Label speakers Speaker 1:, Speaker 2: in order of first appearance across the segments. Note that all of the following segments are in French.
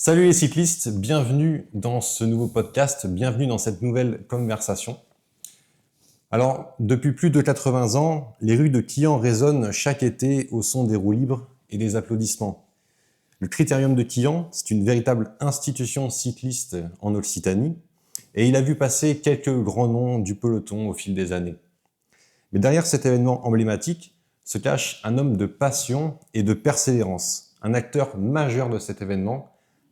Speaker 1: Salut les cyclistes, bienvenue dans ce nouveau podcast, bienvenue dans cette nouvelle conversation. Alors, depuis plus de 80 ans, les rues de Quillan résonnent chaque été au son des roues libres et des applaudissements. Le Critérium de Quillan, c'est une véritable institution cycliste en Occitanie et il a vu passer quelques grands noms du peloton au fil des années. Mais derrière cet événement emblématique se cache un homme de passion et de persévérance, un acteur majeur de cet événement,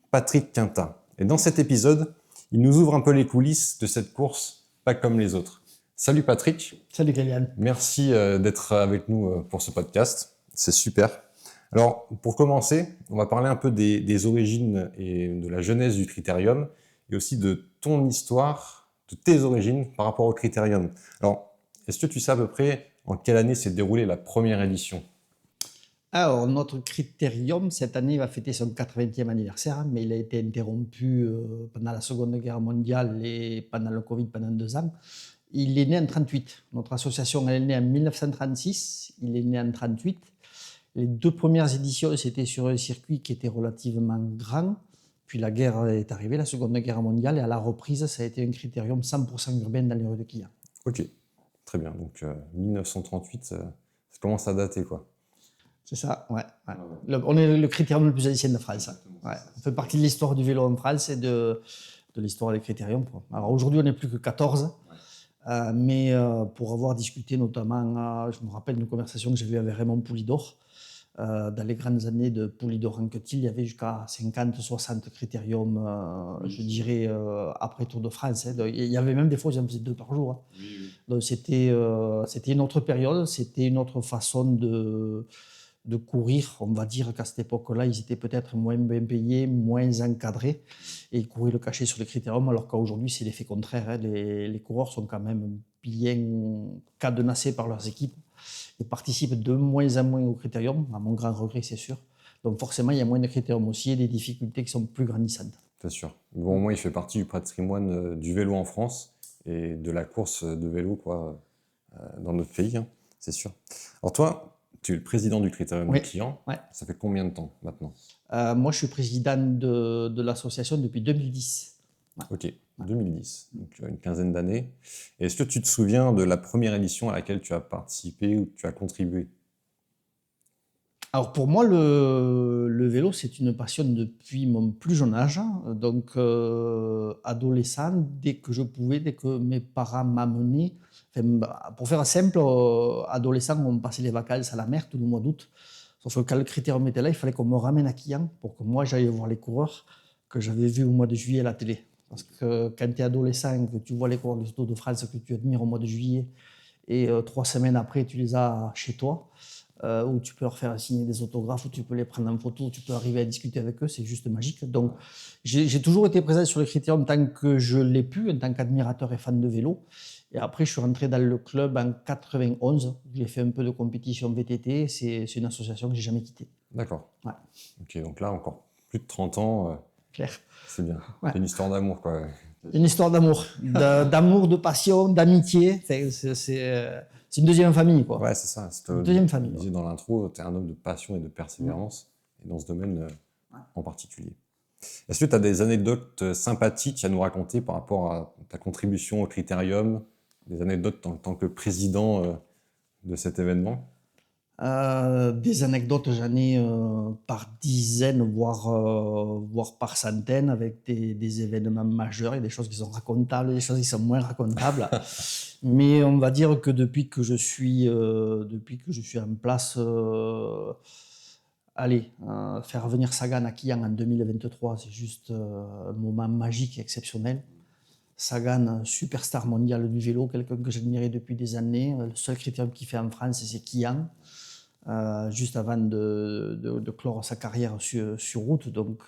Speaker 1: Patrick Quintin. Et dans cet épisode, il nous ouvre un peu les coulisses de cette course pas comme les autres. Salut Patrick.
Speaker 2: Salut Kylian.
Speaker 1: Merci d'être avec nous pour ce podcast. C'est super. Alors, pour commencer, on va parler un peu des origines et de la genèse du Critérium et aussi de ton histoire, de tes origines par rapport au Critérium. Alors, est-ce que tu sais à peu près en quelle année s'est déroulée la première édition ?
Speaker 2: Alors, notre Critérium, cette année, va fêter son 80e anniversaire, mais il a été interrompu pendant la Seconde Guerre mondiale et pendant le Covid pendant 2 ans. Il est né en 1938. Notre association, elle est née en 1936. Il est né en 1938. Les 2 premières éditions, c'était sur un circuit qui était relativement grand. Puis la guerre est arrivée, la Seconde Guerre mondiale, et à la reprise, ça a été un Critérium 100% urbain dans les rues de Quillan.
Speaker 1: Ok, très bien. Donc 1938, ça commence à dater, quoi.
Speaker 2: C'est ça, ouais. On est le Critérium le plus ancien de France. Ouais. On fait partie de l'histoire du vélo en France et de l'histoire des Critériums. Alors aujourd'hui, on n'est plus que 14. Mais pour avoir discuté notamment, je me rappelle d'une conversation que j'ai eue avec Raymond Poulidor. Dans les grandes années de Poulidor en Quetil, il y avait jusqu'à 50-60 Critériums, je dirais, après Tour de France. Il y avait même des fois, j'en faisais 2 par jour. Oui. Donc c'était une autre période, c'était une autre façon de courir. On va dire qu'à cette époque-là, ils étaient peut-être moins bien payés, moins encadrés, et ils couraient le cachet sur les critériums, alors qu'aujourd'hui, c'est l'effet contraire. Les coureurs sont quand même bien cadenassés par leurs équipes et participent de moins en moins aux critériums, à mon grand regret, c'est sûr. Donc forcément, il y a moins de critériums aussi et des difficultés qui sont plus grandissantes.
Speaker 1: C'est sûr. Bon, au moins, il fait partie du patrimoine du vélo en France et de la course de vélo, quoi, dans notre pays, hein, c'est sûr. Alors toi, tu es le président du Critérium de Quillan.
Speaker 2: Ouais.
Speaker 1: Ça fait combien de temps maintenant ?
Speaker 2: Moi, je suis président de l'association depuis 2010.
Speaker 1: Ouais. Ok, 2010, donc une quinzaine d'années. Est-ce que tu te souviens de la première édition à laquelle tu as participé ou que tu as contribué ?
Speaker 2: Alors pour moi, le vélo, c'est une passion depuis mon plus jeune âge. Donc adolescent, dès que je pouvais, dès que mes parents m'amenaient. Pour faire simple, adolescent, on passait les vacances à la mer tout le mois d'août. Sauf que quand le Critérium était là, il fallait qu'on me ramène à Quillan pour que moi j'aille voir les coureurs que j'avais vus au mois de juillet à la télé. Parce que quand tu es adolescent, que tu vois les coureurs du Tour de France que tu admires au mois de juillet, et 3 semaines après, tu les as chez toi, où tu peux leur faire signer des autographes, où tu peux les prendre en photo, où tu peux arriver à discuter avec eux, c'est juste magique. Donc j'ai toujours été présent sur le Critérium tant que je l'ai pu, en tant qu'admirateur et fan de vélo. Et après, je suis rentré dans le club en 91. J'ai fait un peu de compétition VTT. C'est une association que j'ai jamais quittée.
Speaker 1: D'accord.
Speaker 2: Ouais.
Speaker 1: Ok, donc là, encore plus de 30 ans.
Speaker 2: Clair.
Speaker 1: C'est bien.
Speaker 2: Ouais.
Speaker 1: C'est une histoire d'amour, quoi.
Speaker 2: Une histoire d'amour, d'amour, de passion, d'amitié. C'est une deuxième famille, quoi.
Speaker 1: Ouais, c'est ça.
Speaker 2: Une deuxième famille.
Speaker 1: Tu disais dans l'intro, tu es un homme de passion et de persévérance, et dans ce domaine en particulier. Est-ce que tu as des anecdotes sympathiques à nous raconter par rapport à ta contribution au Critérium, des anecdotes en tant que président de cet événement ?
Speaker 2: Des anecdotes, j'en ai par dizaines, voire par centaines, avec des événements majeurs. Il y a des choses qui sont racontables, des choses qui sont moins racontables. Mais on va dire que depuis que je suis en place, faire venir Sagan à Quillan en 2023, c'est juste un moment magique et exceptionnel. Sagan, superstar mondial du vélo, quelqu'un que j'admirais depuis des années. Le seul Critérium qu'il fait en France, c'est Quillan. Juste avant de clore sa carrière sur route. Donc,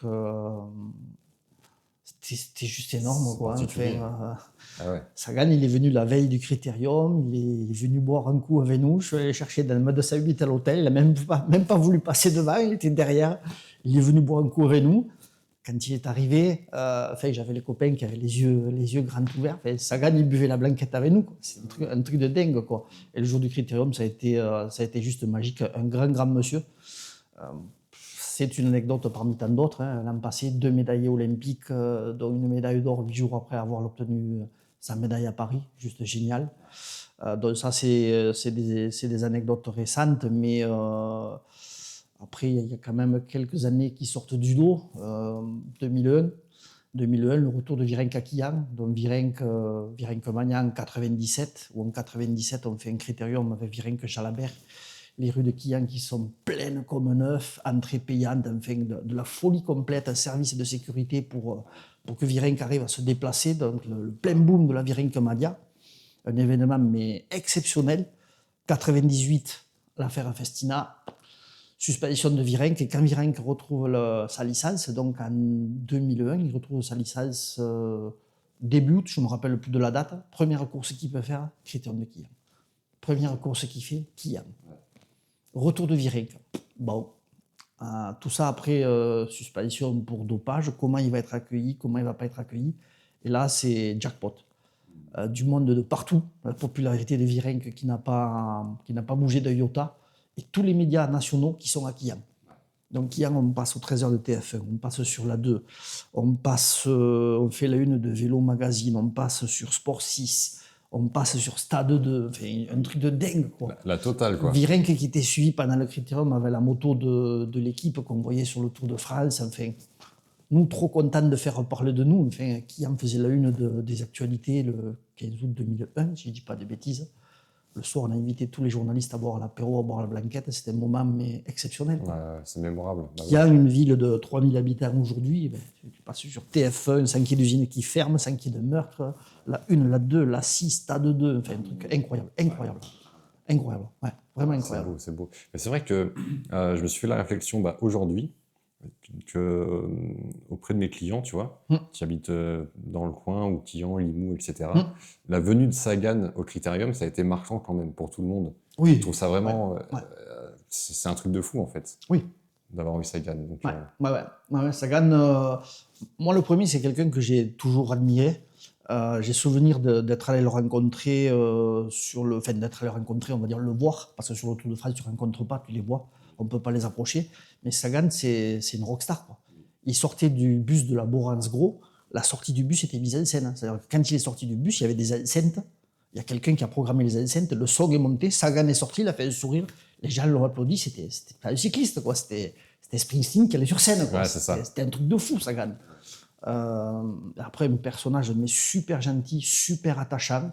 Speaker 2: c'était juste énorme, quoi.
Speaker 1: Ah ouais.
Speaker 2: Sagan, il est venu la veille du Critérium, il est venu boire un coup avec nous. Je suis allé chercher dans le mode 208 à l'hôtel, il n'a même pas voulu passer devant, il était derrière. Il est venu boire un coup avec nous. Quand il est arrivé, j'avais les copains qui avaient les yeux grands ouverts. Sagan, il buvait la blanquette avec nous, quoi. C'est un truc de dingue, quoi. Et le jour du Critérium, ça a été juste magique. Un grand monsieur. c'est une anecdote parmi tant d'autres. L'an passé, 2 médaillés olympiques, dont une médaille d'or 8 jours après avoir obtenu sa médaille à Paris. Juste génial. Donc ça, c'est des anecdotes récentes, mais après, il y a quand même quelques années qui sortent du lot. 2001, le retour de Virenque à Quillan, donc Virenque Magnan en 97, où en 97, on fait un critérium avec Virenque Jalabert, les rues de Quillan qui sont pleines comme neuf, entrée payante, enfin de la folie complète, un service de sécurité pour que Virenque arrive à se déplacer, donc le plein boom de la Virenque Magna, un événement mais exceptionnel. 98, l'affaire Festina, suspension de Virenque, et quand Virenque retrouve sa licence, donc en 2001, il retrouve sa licence début, je ne me rappelle plus de la date, première course qu'il peut faire, Critérium de Quillan. Première course qu'il fait, Quillan. Retour de Virenque. Bon, tout ça après suspension pour dopage, comment il va être accueilli, comment il ne va pas être accueilli. Et là, c'est jackpot. Du monde de partout, la popularité de Virenque qui n'a pas bougé d'un iota, et tous les médias nationaux qui sont à Quillan. Donc Quillan, on passe au 13h de TF1, on passe sur la 2, on fait la une de Vélo Magazine, on passe sur Sport 6, on passe sur Stade 2, enfin, un truc de dingue, quoi.
Speaker 1: La totale, quoi.
Speaker 2: Virenque qui était suivi pendant le critérium avec la moto de l'équipe qu'on voyait sur le Tour de France, enfin, nous trop contents de faire parler de nous, enfin, qui en faisait la une des actualités le 15 août 2001, si je ne dis pas de bêtises. Le soir, on a invité tous les journalistes à boire l'apéro, à boire la blanquette. C'était un moment mais exceptionnel.
Speaker 1: Ouais, c'est mémorable.
Speaker 2: Il y a une ville de 3000 habitants aujourd'hui. Tu passes sur TF1, sans qu'il y ait d'usine qui ferme, sans qu'il y ait de meurtre. La 1, la 2, la 6, Stade 2. Enfin, un truc incroyable. Incroyable. Ouais, vraiment incroyable.
Speaker 1: C'est beau. Mais c'est vrai que je me suis fait la réflexion aujourd'hui auprès de mes clients, tu vois, qui habitent dans le coin, ou Quillan, Limoux, etc. La venue de Sagan au Critérium, ça a été marquant quand même pour tout le monde.
Speaker 2: Oui.
Speaker 1: Je trouve ça vraiment... c'est un truc de fou, en fait.
Speaker 2: Oui.
Speaker 1: D'avoir eu Sagan. Donc,
Speaker 2: Sagan, moi, le premier, c'est quelqu'un que j'ai toujours admiré. J'ai souvenir d'être allé le rencontrer, d'être allé le rencontrer, on va dire le voir, parce que sur le Tour de France, tu ne rencontres pas, tu les vois, on ne peut pas les approcher. Mais Sagan, c'est une rockstar, quoi. Il sortait du bus de la Borance Gros, la sortie du bus était mise en scène. C'est-à-dire que quand il est sorti du bus, il y avait des enceintes, il y a quelqu'un qui a programmé les enceintes, le son est monté, Sagan est sorti, il a fait un sourire, les gens l'ont applaudi, c'était pas un cycliste, quoi. C'était Springsteen qui allait sur scène, quoi.
Speaker 1: Ouais, c'était
Speaker 2: un truc de fou, Sagan. Après, un personnage mais super gentil, super attachant.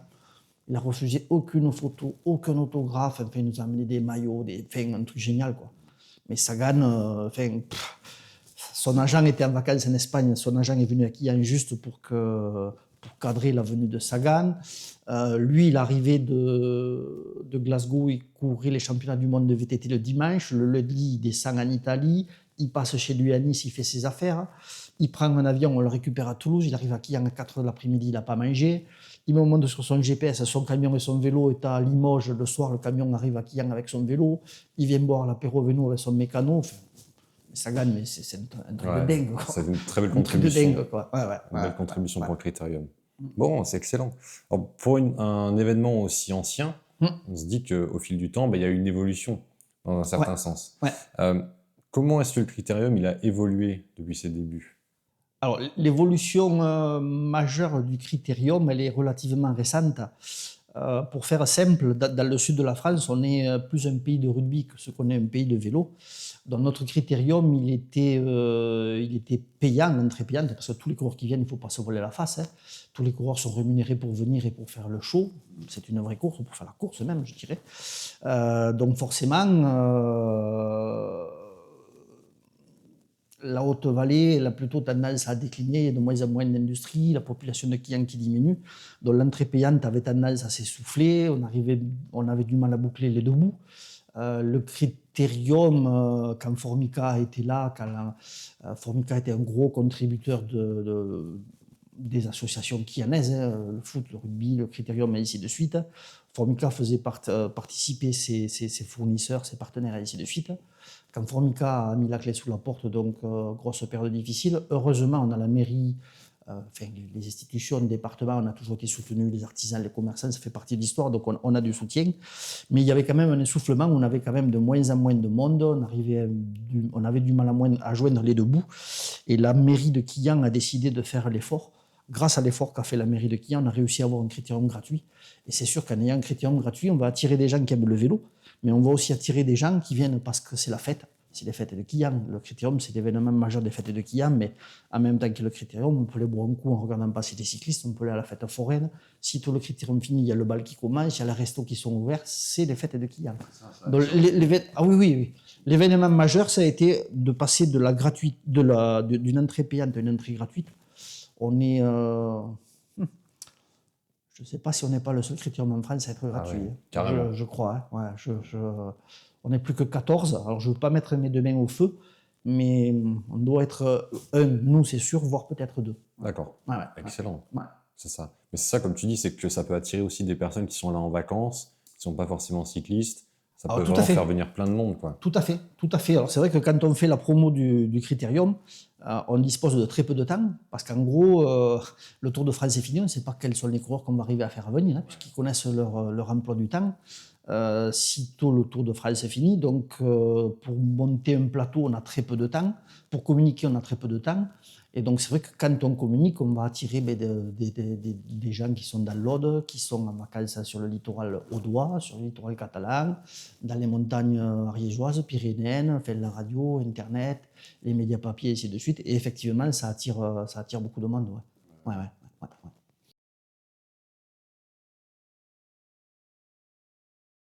Speaker 2: Il a refusé aucune photo, aucun autographe. Enfin, il nous a amené des maillots, un truc génial, quoi. Mais Sagan, son agent était en vacances en Espagne. Son agent est venu à Quillan juste pour cadrer la venue de Sagan. Lui, il arrivait de Glasgow, il courait les championnats du monde de VTT le dimanche. Le lundi, il descend en Italie. Il passe chez lui à Nice, il fait ses affaires. Il prend un avion, on le récupère à Toulouse. Il arrive à Quillan à 4h de l'après-midi, il n'a pas mangé. Il me montre sur son GPS, son camion et son vélo est à Limoges. Le soir, le camion arrive à Quillan avec son vélo. Il vient boire l'apéro avec nous avec son mécano. Sagan, mais c'est un truc de dingue, quoi.
Speaker 1: C'est une très belle contribution.
Speaker 2: Un truc de dingue, quoi.
Speaker 1: Une belle contribution pour le Critérium. Bon, c'est excellent. Alors, pour un événement aussi ancien, on se dit qu'au fil du temps, il y a eu une évolution dans un certain sens. Comment est-ce que le Critérium il a évolué depuis ses débuts ?
Speaker 2: Alors, l'évolution majeure du Critérium, elle est relativement récente. Pour faire simple, dans le sud de la France, on est plus un pays de rugby que ce qu'on est un pays de vélo. Dans notre Critérium, il était payant, l'entrée payante, parce que tous les coureurs qui viennent, il ne faut pas se voler la face. Tous les coureurs sont rémunérés pour venir et pour faire le show. C'est une vraie course, pour faire la course même, je dirais. Donc forcément, la Haute-Vallée, elle a plutôt tendance à décliner, il y a de moins en moins d'industrie, la population de Quillan qui diminue, donc l'entrée payante avait tendance à s'essouffler, on avait du mal à boucler les deux bouts. Le Critérium, quand Formica était là, Formica était un gros contributeur des associations quillanaises, le foot, le rugby, le Critérium et ainsi de suite. Formica faisait participer ses fournisseurs, ses partenaires et ainsi de suite. Quand Formica a mis la clé sous la porte, donc grosse période difficile, heureusement on a la mairie les institutions, les départements, on a toujours été soutenus, les artisans, les commerçants, ça fait partie de l'histoire, donc on a du soutien. Mais il y avait quand même un essoufflement, on avait quand même de moins en moins de monde, on avait du mal à joindre les deux bouts. Et la mairie de Quillan a décidé de faire l'effort. Grâce à l'effort qu'a fait la mairie de Quillan, on a réussi à avoir un critérium gratuit. Et c'est sûr qu'en ayant un critérium gratuit, on va attirer des gens qui aiment le vélo, mais on va aussi attirer des gens qui viennent parce que c'est la fête. C'est les fêtes de Quillan. Le critérium, c'est l'événement majeur des fêtes de Quillan, mais en même temps que le critérium, on peut aller boire un coup en regardant passer les cyclistes, on peut aller à la fête foraine. Si tout le critérium finit, il y a le bal qui commence, il y a les restos qui sont ouverts, c'est les fêtes de Quillan. Donc, oui. L'événement majeur, ça a été de passer de d'une entrée payante à une entrée gratuite. On est... je ne sais pas si on n'est pas le seul critérium en France à être gratuit.
Speaker 1: Ouais, carrément.
Speaker 2: Je crois. Hein. Ouais, on n'est plus que 14. Alors, je ne veux pas mettre mes deux mains au feu, mais on doit être nous, c'est sûr, voire peut-être deux.
Speaker 1: D'accord.
Speaker 2: Ouais,
Speaker 1: excellent.
Speaker 2: Ouais.
Speaker 1: C'est ça. Mais c'est ça, comme tu dis, c'est que ça peut attirer aussi des personnes qui sont là en vacances, qui ne sont pas forcément cyclistes. Ça peut vraiment faire venir plein de monde, quoi.
Speaker 2: Tout à fait. Alors, c'est vrai que quand on fait la promo du critérium, on dispose de très peu de temps, parce qu'en gros, le Tour de France est fini, on ne sait pas quels sont les coureurs qu'on va arriver à faire venir, hein, puisqu'ils connaissent leur emploi du temps. Sitôt le Tour de France est fini, donc pour monter un plateau, on a très peu de temps. Pour communiquer, on a très peu de temps. Et donc c'est vrai que quand on communique, on va attirer des gens qui sont dans l'Aude, qui sont en vacances sur le littoral audois, sur le littoral catalan, dans les montagnes ariégeoises, pyrénéennes, enfin, la radio, Internet, les médias papier, et ainsi de suite. Et effectivement, ça attire beaucoup de monde. Ouais.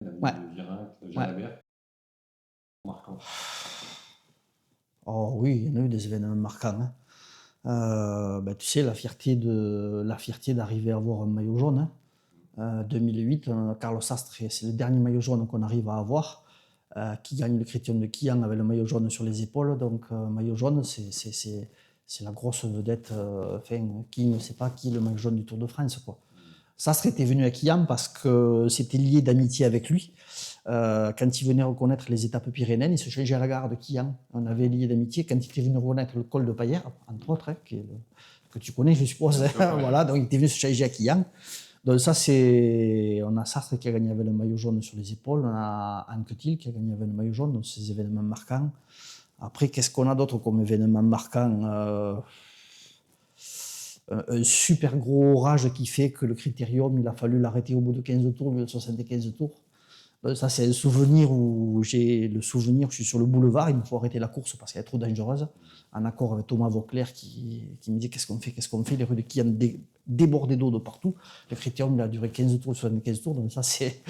Speaker 1: De Jalabert, marquant.
Speaker 2: Oh oui, il y en a eu des événements marquants. Hein. Tu sais, la fierté d'arriver à avoir un maillot jaune. Hein. 2008, Carlos Sastre, c'est le dernier maillot jaune qu'on arrive à avoir, qui gagne le critérium de Quillan avec le maillot jaune sur les épaules. Donc, maillot jaune, c'est la grosse vedette. Qui ne sait pas qui est le maillot jaune du Tour de France, quoi. Sastre était venu à Quillan parce que c'était lié d'amitié avec lui. Quand il venait reconnaître les étapes pyrénéennes, il se changeait à la gare de Quillan. On avait lié d'amitié. Quand il était venu reconnaître le col de Payère, entre autres, hein, que tu connais, je suppose. Voilà, donc il était venu se changer à Quillan. Donc ça, on a Sastre qui a gagné avec le maillot jaune sur les épaules. On a Anquetil qui a gagné avec le maillot jaune. Donc ces événements marquants. Après, qu'est-ce qu'on a d'autre comme événement marquant? Un super gros orage qui fait que le critérium, il a fallu l'arrêter au bout de 15 tours, au lieu de 75 tours. Ça, c'est un souvenir où je suis sur le boulevard, il me faut arrêter la course parce qu'elle est trop dangereuse, en accord avec Thomas Vauclair qui me dit qu'est-ce qu'on fait, les rues de Quillan débordées d'eau de partout. Le critérium, il a duré 15 tours, 75 tours, donc ça, c'est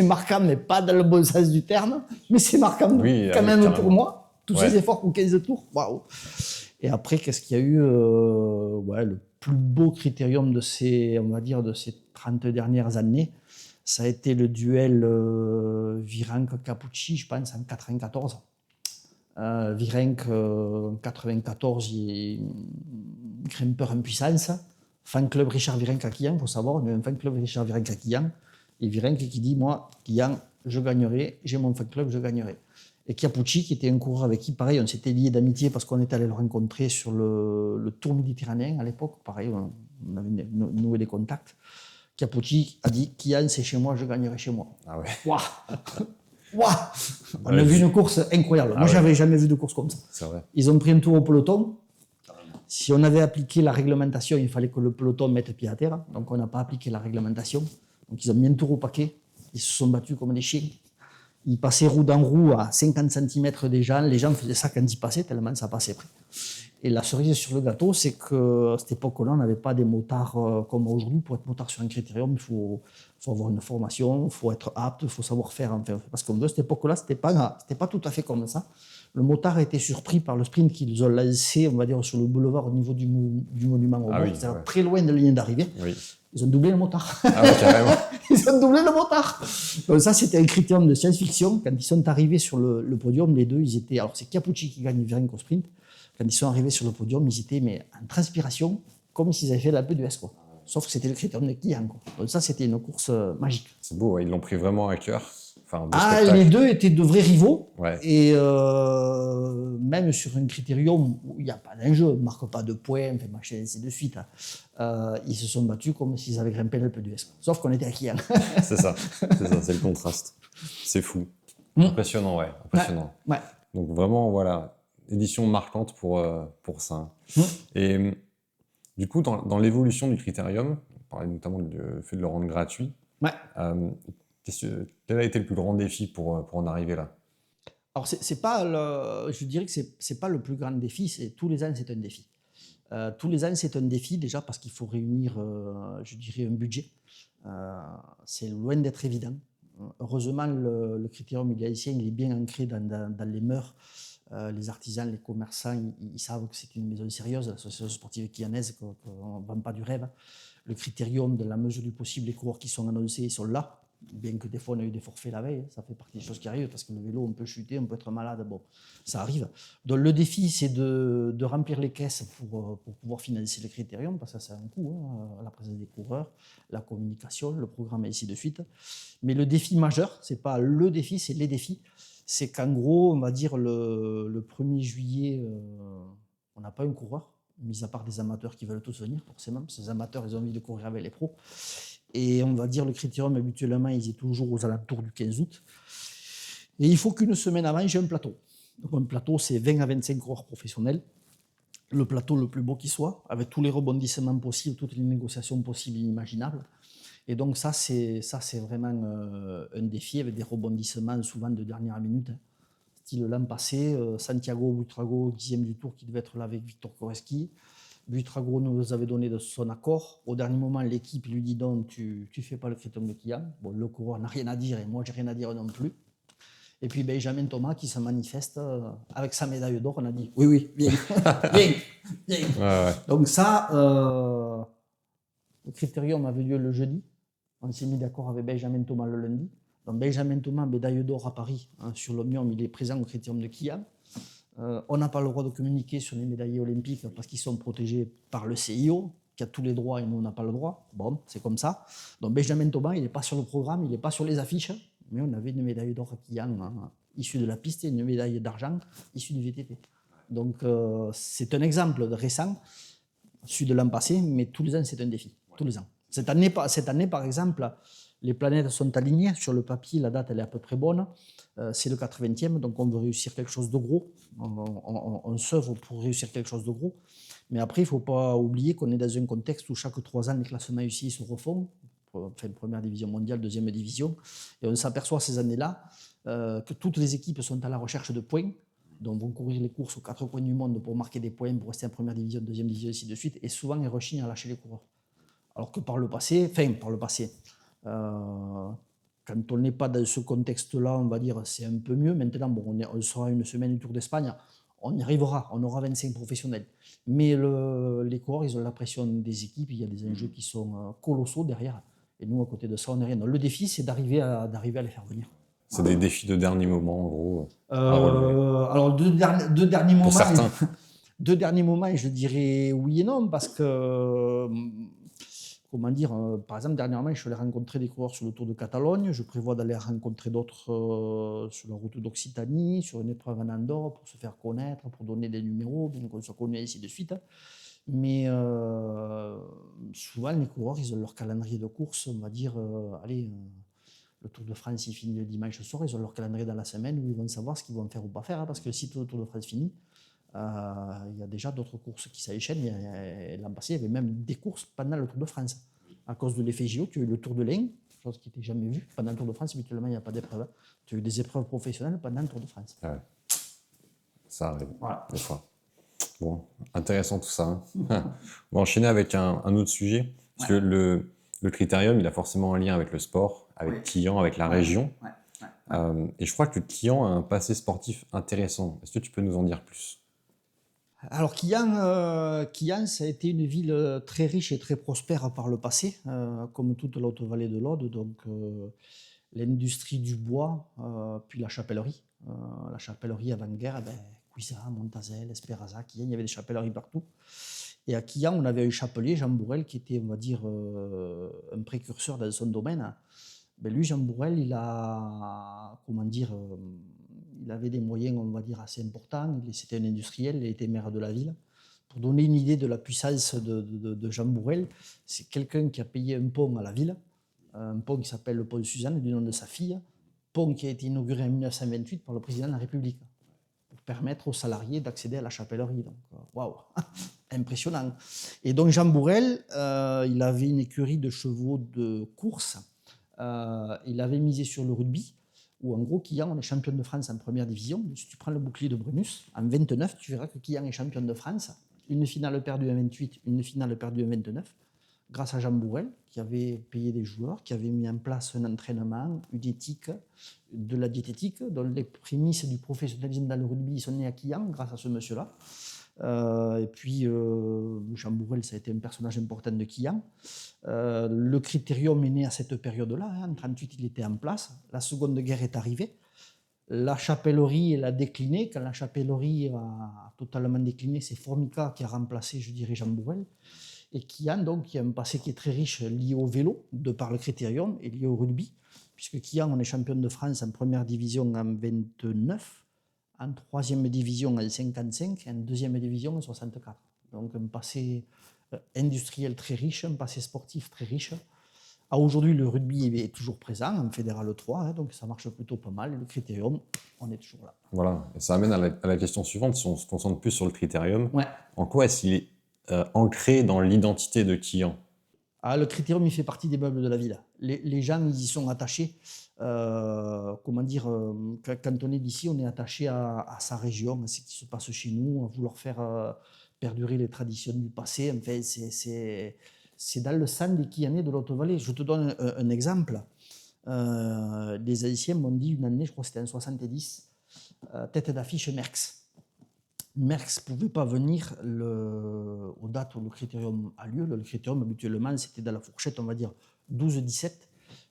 Speaker 2: marquant, mais pas dans le bon sens du terme, mais c'est marquant quand même pour moi. Tous ces efforts pour 15 tours, waouh! Et après, qu'est-ce qu'il y a eu? Le plus beau critérium de ces 30 dernières années, ça a été le duel Virenque-Capucci, je pense, en 1994. Virenque, en 1994, il est grimpeur en puissance. Fan club Richard Virenque à Quillan, il faut savoir, il y a un fan club Richard Virenque à Quillan. Et Virenque qui dit, moi, Quillan, je gagnerai, j'ai mon fan club, je gagnerai. Et Capucci, qui était un coureur avec qui, pareil, on s'était liés d'amitié parce qu'on était allé le rencontrer sur le Tour méditerranéen à l'époque. Pareil, on avait noué des contacts. Capucci a dit, Quillan, c'est chez moi, je gagnerai chez moi.
Speaker 1: Ah ouais.
Speaker 2: Waouh. On a vu une course incroyable. Moi, j'avais jamais vu de course comme ça.
Speaker 1: C'est vrai.
Speaker 2: Ils ont pris un tour au peloton. Si on avait appliqué la réglementation, il fallait que le peloton mette pied à terre. Donc, on n'a pas appliqué la réglementation. Donc, ils ont mis un tour au paquet. Ils se sont battus comme des chiens. Ils passaient roue dans roue à 50 cm des gens. Les gens faisaient ça quand ils passaient, tellement ça passait près. Et la cerise sur le gâteau, c'est qu'à cette époque-là, on n'avait pas des motards comme aujourd'hui. Pour être motard sur un critérium, il faut avoir une formation, il faut être apte, il faut savoir faire. Enfin, parce qu'à cette époque-là, c'était pas tout à fait comme ça. Le motard a été surpris par le sprint qu'ils ont lancé, on va dire, sur le boulevard au niveau du monument aux morts, c'est-à-dire très loin de la ligne d'arrivée. Oui. Ils ont doublé le motard.
Speaker 1: Ah oui, carrément.
Speaker 2: Ils ont doublé le motard. Donc ça, c'était un critérium de science-fiction. Quand ils sont arrivés sur le podium, les deux, ils étaient... Alors, c'est Capucci qui gagne Virenque au sprint. Quand ils sont arrivés sur le podium, ils étaient en transpiration, comme s'ils avaient fait la P2S, quoi. Sauf que c'était le critérium de Quillan, quoi. Donc ça, c'était une course magique.
Speaker 1: C'est beau, ouais. Ils l'ont pris vraiment à cœur. enfin, de spectacle.
Speaker 2: Les deux étaient de vrais rivaux.
Speaker 1: Ouais.
Speaker 2: Et même sur un critérium où il n'y a pas d'enjeu, on ne marque pas de points, enfin, machin, ainsi de suite. Ils se sont battus comme s'ils avaient grimpé l'Alpe d'Huez. Sauf qu'on était à Kiel.
Speaker 1: C'est ça, c'est le contraste. C'est fou. Impressionnant, ouais. Impressionnant.
Speaker 2: Ouais.
Speaker 1: Donc vraiment, voilà, édition marquante pour ça. Et du coup, dans l'évolution du critérium, on parlait notamment du fait de le rendre gratuit.
Speaker 2: Ouais.
Speaker 1: Quel a été le plus grand défi pour en arriver là?
Speaker 2: Alors, je dirais que c'est pas le plus grand défi, tous les ans, c'est un défi. Tous les ans, c'est un défi, déjà parce qu'il faut réunir, je dirais, un budget. C'est loin d'être évident. Heureusement, le critérium haïtien, il est bien ancré dans les mœurs. Les artisans, les commerçants, ils savent que c'est une maison sérieuse, l'association sportive quillanaise, qu'on ne vend pas du rêve. Le critérium, de la mesure du possible, les coureurs qui sont annoncés, ils sont là. Bien que des fois on a eu des forfaits la veille, ça fait partie des choses qui arrivent, parce que le vélo, on peut chuter, on peut être malade, bon, ça arrive. Donc le défi, c'est de remplir les caisses pour pouvoir financer le critérium, parce que ça a un coût, la présence des coureurs, la communication, le programme et ainsi de suite. Mais le défi majeur, c'est pas le défi, c'est les défis. C'est qu'en gros, on va dire le 1er juillet, on n'a pas un coureur, mis à part des amateurs qui veulent tous venir, forcément. Ces amateurs, ils ont envie de courir avec les pros. Et on va dire le critérium, habituellement, il est toujours aux alentours du 15 août. Et il faut qu'une semaine avant, j'ai un plateau. Donc un plateau, c'est 20 à 25 coureurs professionnels. Le plateau le plus beau qui soit, avec tous les rebondissements possibles, toutes les négociations possibles et imaginables. Et donc ça, c'est vraiment un défi, avec des rebondissements souvent de dernière minute. Style l'an passé, Santiago Buitrago, 10e du tour, qui devait être là avec Victor Koreski. Buitrago nous avait donné de son accord. Au dernier moment, l'équipe lui dit donc tu ne fais pas le critérium de Kian. Bon, le coureur n'a rien à dire et moi, j'ai rien à dire non plus. Et puis Benjamin Thomas qui se manifeste avec sa médaille d'or. On a dit oui, viens, viens.
Speaker 1: Ouais.
Speaker 2: Donc ça, le critérium avait lieu le jeudi. On s'est mis d'accord avec Benjamin Thomas le lundi. Donc Benjamin Thomas, médaille d'or à Paris, sur l'Omnium, il est présent au critérium de Kian. On n'a pas le droit de communiquer sur les médaillés olympiques parce qu'ils sont protégés par le CIO, qui a tous les droits et nous, on n'a pas le droit. Bon, c'est comme ça. Donc Benjamin Thomas, il n'est pas sur le programme, il n'est pas sur les affiches, mais on avait une médaille d'or à Kian, issue de la piste, et une médaille d'argent issue du VTT. Donc c'est un exemple récent, celui de l'an passé, mais tous les ans, c'est un défi. Tous les ans. Cette année, par exemple, les planètes sont alignées. Sur le papier, la date, elle est à peu près bonne. C'est le 80e, donc on veut réussir quelque chose de gros. On s'œuvre pour réussir quelque chose de gros. Mais après, il ne faut pas oublier qu'on est dans un contexte où chaque 3 ans, les classements UCI se refont. Enfin, première division mondiale, deuxième division. Et on s'aperçoit ces années-là que toutes les équipes sont à la recherche de points. Donc vont courir les courses aux 4 coins du monde pour marquer des points, pour rester en première division, deuxième division, ainsi de suite. Et souvent, ils rechignent à lâcher les coureurs. Alors que par le passé, quand on n'est pas dans ce contexte-là, on va dire, c'est un peu mieux. Maintenant, bon, on sera une semaine du Tour d'Espagne, on y arrivera, on aura 25 professionnels. Mais les coureurs, ils ont la pression des équipes, il y a des enjeux qui sont colossaux derrière. Et nous, à côté de ça, on n'est rien. Donc, le défi, c'est d'arriver à les faire venir.
Speaker 1: C'est des défis de dernier moment, en gros.
Speaker 2: Alors, deux derniers moments.
Speaker 1: Pour certains.
Speaker 2: 2 derniers moments, je dirais oui et non, parce que... Comment dire, par exemple, dernièrement, je suis allé rencontrer des coureurs sur le Tour de Catalogne. Je prévois d'aller rencontrer d'autres sur la route d'Occitanie, sur une épreuve en Andorre, pour se faire connaître, pour donner des numéros, bien qu'on soit connus, ainsi de suite. Mais souvent, les coureurs, ils ont leur calendrier de course. On va dire, le Tour de France, il finit le dimanche soir. Ils ont leur calendrier dans la semaine où ils vont savoir ce qu'ils vont faire ou pas faire. Parce que si le Tour de France finit, il y a déjà d'autres courses qui s'enchaînent. L'an passé, il y avait même des courses pendant le Tour de France. À cause de l'effet JO, tu as eu le Tour de l'Ain, chose qui n'était jamais vue. Pendant le Tour de France, habituellement, il n'y a pas d'épreuve. Tu as eu des épreuves professionnelles pendant le Tour de France.
Speaker 1: Ouais. Ça arrive,
Speaker 2: voilà.
Speaker 1: Des fois. Bon, intéressant tout ça. Hein. On va enchaîner avec un autre sujet. Parce que le critérium, il a forcément un lien avec le sport, avec Quillan, avec la région. Et je crois que Quillan a un passé sportif intéressant. Est-ce que tu peux nous en dire plus ?
Speaker 2: Alors Quillan, ça a été une ville très riche et très prospère par le passé, comme toute la haute vallée de l'Aude. Donc l'industrie du bois, puis la chapellerie. La chapellerie avant-guerre, Cuisa, Montazel, Esperaza, Quillan, il y avait des chapelleries partout. Et à Quillan, on avait un chapelier, Jean Bourrel, qui était, on va dire, un précurseur dans son domaine. Ben lui, Jean Bourrel, il avait des moyens, on va dire, assez importants. C'était un industriel, il était maire de la ville. Pour donner une idée de la puissance de Jean Bourrel, c'est quelqu'un qui a payé un pont à la ville, un pont qui s'appelle le pont de Suzanne, du nom de sa fille, pont qui a été inauguré en 1928 par le président de la République, pour permettre aux salariés d'accéder à la chapellerie. Donc, waouh, impressionnant. Et donc Jean Bourrel, il avait une écurie de chevaux de course. Il avait misé sur le rugby, où en gros, Quillan, on est champion de France en première division. Si tu prends le bouclier de Brunus, en 29, tu verras que Quillan est champion de France. Une finale perdue en 28, une finale perdue en 29, grâce à Jean Bourrel, qui avait payé des joueurs, qui avait mis en place un entraînement, une éthique, de la diététique, dont les prémices du professionnalisme dans le rugby sont nées à Quillan, grâce à ce monsieur-là. Et puis, Jean Bourrel, ça a été un personnage important de Quillan. Le Critérium est né à cette période-là. En 1938, il était en place. La Seconde Guerre est arrivée. La chapellerie, elle a décliné. Quand la chapellerie a totalement décliné, c'est Formica qui a remplacé, je dirais, Jean Bourrel. Et Quillan, donc, qui a un passé qui est très riche lié au vélo, de par le Critérium, et lié au rugby. Puisque Quillan, on est champion de France en première division en 29, en troisième division en 55 et en deuxième division en 64. Donc un passé industriel très riche, un passé sportif très riche. Aujourd'hui, le rugby est toujours présent en Fédéral 3, donc ça marche plutôt pas mal. Et le Critérium, on est toujours là.
Speaker 1: Voilà, et ça amène à la question suivante, si on se concentre plus sur le Critérium.
Speaker 2: Ouais.
Speaker 1: En quoi est-ce qu'il est ancré dans l'identité de Quillan?
Speaker 2: Le Critérium, il fait partie des meubles de la ville. Les gens, ils y sont attachés. Quand on est d'ici, on est attaché à sa région, à ce qui se passe chez nous, à vouloir faire perdurer les traditions du passé. Enfin, c'est dans le sang des Quillanais de l'Haute-Vallée. Je te donne un exemple. Les anciens m'ont dit une année, je crois que c'était en 70, tête d'affiche Merckx. Merckx ne pouvait pas venir aux dates où le Critérium a lieu. Le Critérium, habituellement, c'était dans la fourchette, on va dire, 12-17.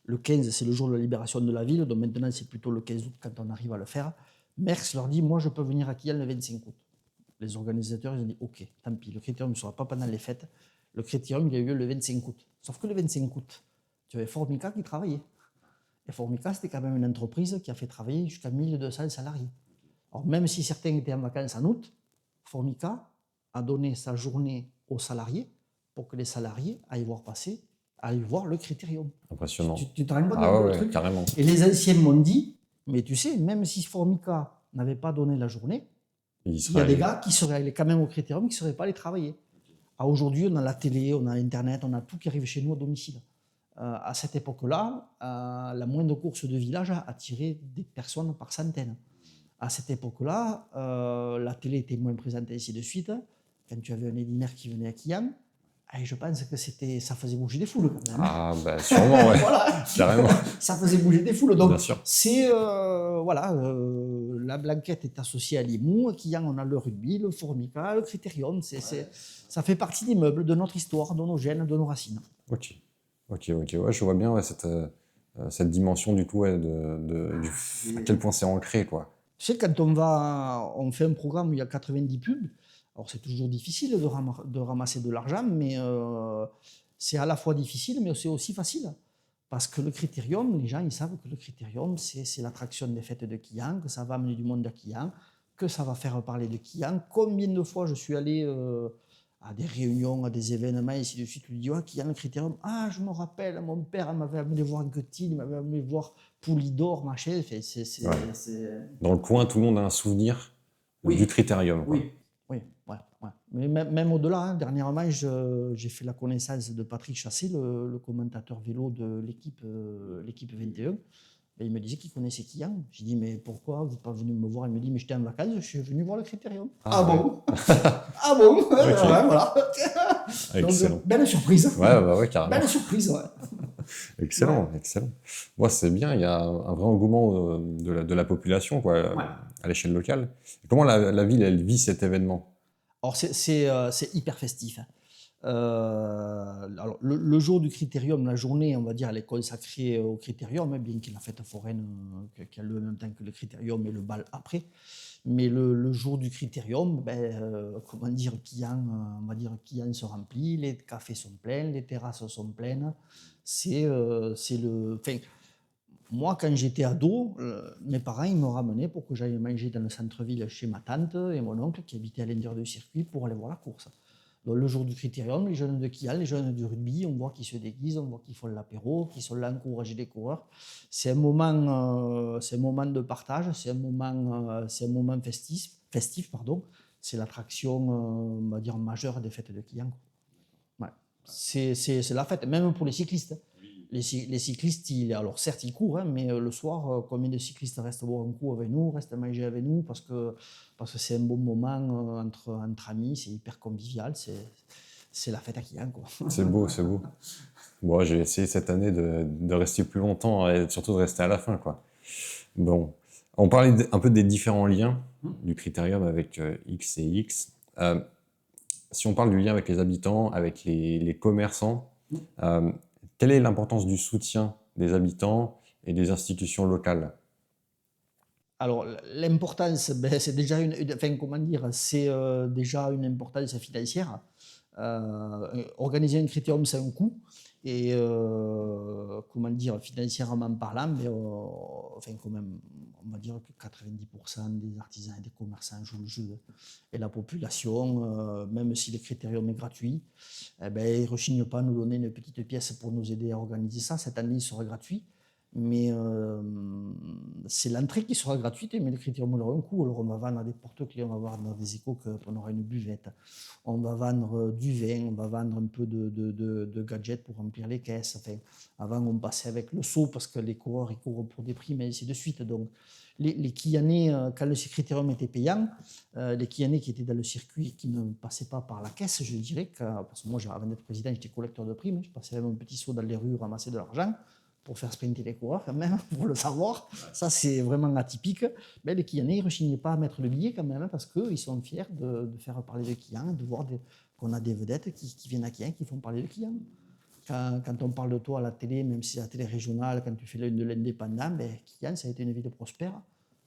Speaker 2: Le 15, c'est le jour de la libération de la ville, donc maintenant, c'est plutôt le 15 août quand on arrive à le faire. Merckx leur dit, moi, je peux venir à Quillan le 25 août. Les organisateurs, ils ont dit, OK, tant pis, le Critérium ne sera pas pendant les fêtes. Le Critérium, il a eu lieu le 25 août. Sauf que le 25 août, tu avais Formica qui travaillait. Et Formica, c'était quand même une entreprise qui a fait travailler jusqu'à 1200 salariés. Alors, même si certains étaient en vacances en août, Formica a donné sa journée aux salariés pour que les salariés aillent voir le Critérium.
Speaker 1: Impressionnant.
Speaker 2: Tu te rends compte
Speaker 1: Ah
Speaker 2: de
Speaker 1: ouais,
Speaker 2: truc.
Speaker 1: carrément.
Speaker 2: Et les anciens m'ont dit, mais tu sais, même si Formica n'avait pas donné la journée, il y a des gars qui seraient allés quand même au Critérium, qui ne seraient pas allés travailler. Aujourd'hui, on a la télé, on a Internet, on a tout qui arrive chez nous à domicile. À cette époque-là, la moindre course de village attirait des personnes par centaines. À cette époque-là, la télé était moins présente et ainsi de suite. Quand tu avais un Eddy Merckx qui venait à Quillan, je pense que ça faisait bouger des foules quand même.
Speaker 1: Ah, bah sûrement, ouais.
Speaker 2: Voilà.
Speaker 1: Carrément.
Speaker 2: Ça faisait bouger des foules. Donc,
Speaker 1: bien sûr.
Speaker 2: c'est, la Blanquette est associée à Limoux. À Quillan, on a le rugby, le Formica, le Critérium. Ça fait partie des meubles de notre histoire, de nos gènes, de nos racines.
Speaker 1: Ok. Ouais, je vois bien ouais, cette dimension du coup, ouais, à quel point c'est ancré, quoi.
Speaker 2: Tu sais, quand on fait un programme où il y a 90 pubs, alors c'est toujours difficile de ramasser de l'argent, mais c'est à la fois difficile, mais c'est aussi facile. Parce que le Critérium, les gens, ils savent que le Critérium, c'est l'attraction des fêtes de Quillan, que ça va amener du monde à Quillan, que ça va faire parler de Quillan. Combien de fois je suis allé à des réunions, à des événements, et ainsi de suite, tu lui dis, Quillan, le Critérium, je me rappelle, mon père m'avait amené voir Guttine, il m'avait amené voir Poulidor, machin.
Speaker 1: Dans le coin, tout le monde a un souvenir du Critérium. Quoi.
Speaker 2: Oui. Mais même au-delà, dernièrement, j'ai fait la connaissance de Patrick Chassé, le commentateur vélo de l'équipe 21. Et il me disait qu'il connaissait Quillan. J'ai dit, mais pourquoi vous n'êtes pas venu me voir? Il me dit, mais j'étais en vacances, je suis venu voir le Critérium. Bon Ah bon okay. Voilà.
Speaker 1: Excellent.
Speaker 2: Donc, belle surprise.
Speaker 1: Ouais, carrément.
Speaker 2: Belle surprise, ouais.
Speaker 1: Excellent. Moi, c'est bien, il y a un vrai engouement de la population quoi, à l'échelle locale. Comment la ville, elle vit cet événement?
Speaker 2: Alors, c'est hyper festif. Alors, le jour du Critérium, la journée, on va dire, elle est consacrée au Critérium, bien qu'il y ait la fête foraine qui a lieu en même temps que le Critérium et le bal après. Mais le jour du Critérium, Quillan, on va dire, Quillan se remplit, les cafés sont pleins, les terrasses sont pleines. Moi, quand j'étais ado, mes parents ils me ramenaient pour que j'aille manger dans le centre-ville chez ma tante et mon oncle qui habitait à l'intérieur du circuit pour aller voir la course. Donc, le jour du critérium, les jeunes de Kial, les jeunes du rugby, on voit qu'ils se déguisent, on voit qu'ils font l'apéro, qu'ils sont là à encourager les coureurs. C'est un moment de partage, c'est un moment festif, pardon. C'est l'attraction, on va dire, majeure des fêtes de Quillan. Ouais. C'est la fête, même pour les cyclistes. Les cyclistes, alors certes, ils courent, mais le soir, combien de cyclistes restent boire un coup avec nous, restent manger avec nous, parce que c'est un bon moment entre amis, c'est hyper convivial, c'est la fête à Quillan, quoi.
Speaker 1: C'est beau, c'est beau. Bon, j'ai essayé cette année de rester plus longtemps et surtout de rester à la fin, quoi. Bon, on parlait un peu des différents liens du critérium avec X et X. Si on parle du lien avec les habitants, avec les commerçants, quelle est l'importance du soutien des habitants et des institutions locales?
Speaker 2: Alors, l'importance, c'est déjà déjà une importance financière. Organiser un critérium, c'est un coût. Et financièrement parlant, mais quand même, on va dire que 90% des artisans et des commerçants jouent le jeu. Et la population, même si le critérium est gratuit, ils ne rechignent pas à nous donner une petite pièce pour nous aider à organiser ça. Cette année, il sera gratuit. Mais c'est l'entrée qui sera gratuite, mais le critérium aura un coût. Alors on va vendre des porte-clés, on va vendre des éco-cups, on aura une buvette, on va vendre du vin, on va vendre un peu de gadgets pour remplir les caisses. Enfin, avant on passait avec le seau parce que les coureurs ils courent pour des prix, mais ainsi de suite. Donc les Quillanais, quand le critérium était payant, les Quillanais qui étaient dans le circuit, qui ne passaient pas par la caisse, je dirais, parce que moi avant d'être président j'étais collecteur de primes, je passais avec mon petit seau dans les rues ramasser de l'argent pour faire sprinter les coureurs quand même, pour le savoir. Ça, c'est vraiment atypique. Mais les Quillanais, ils ne rechignaient pas à mettre le billet quand même, parce qu'ils sont fiers de faire parler de Quillan, de voir qu'on a des vedettes qui viennent à Quillan, qui font parler de Quillan. Quand on parle de toi à la télé, même si c'est la télé régionale, quand tu fais de l'indépendant, Quillan, ça a été une ville prospère.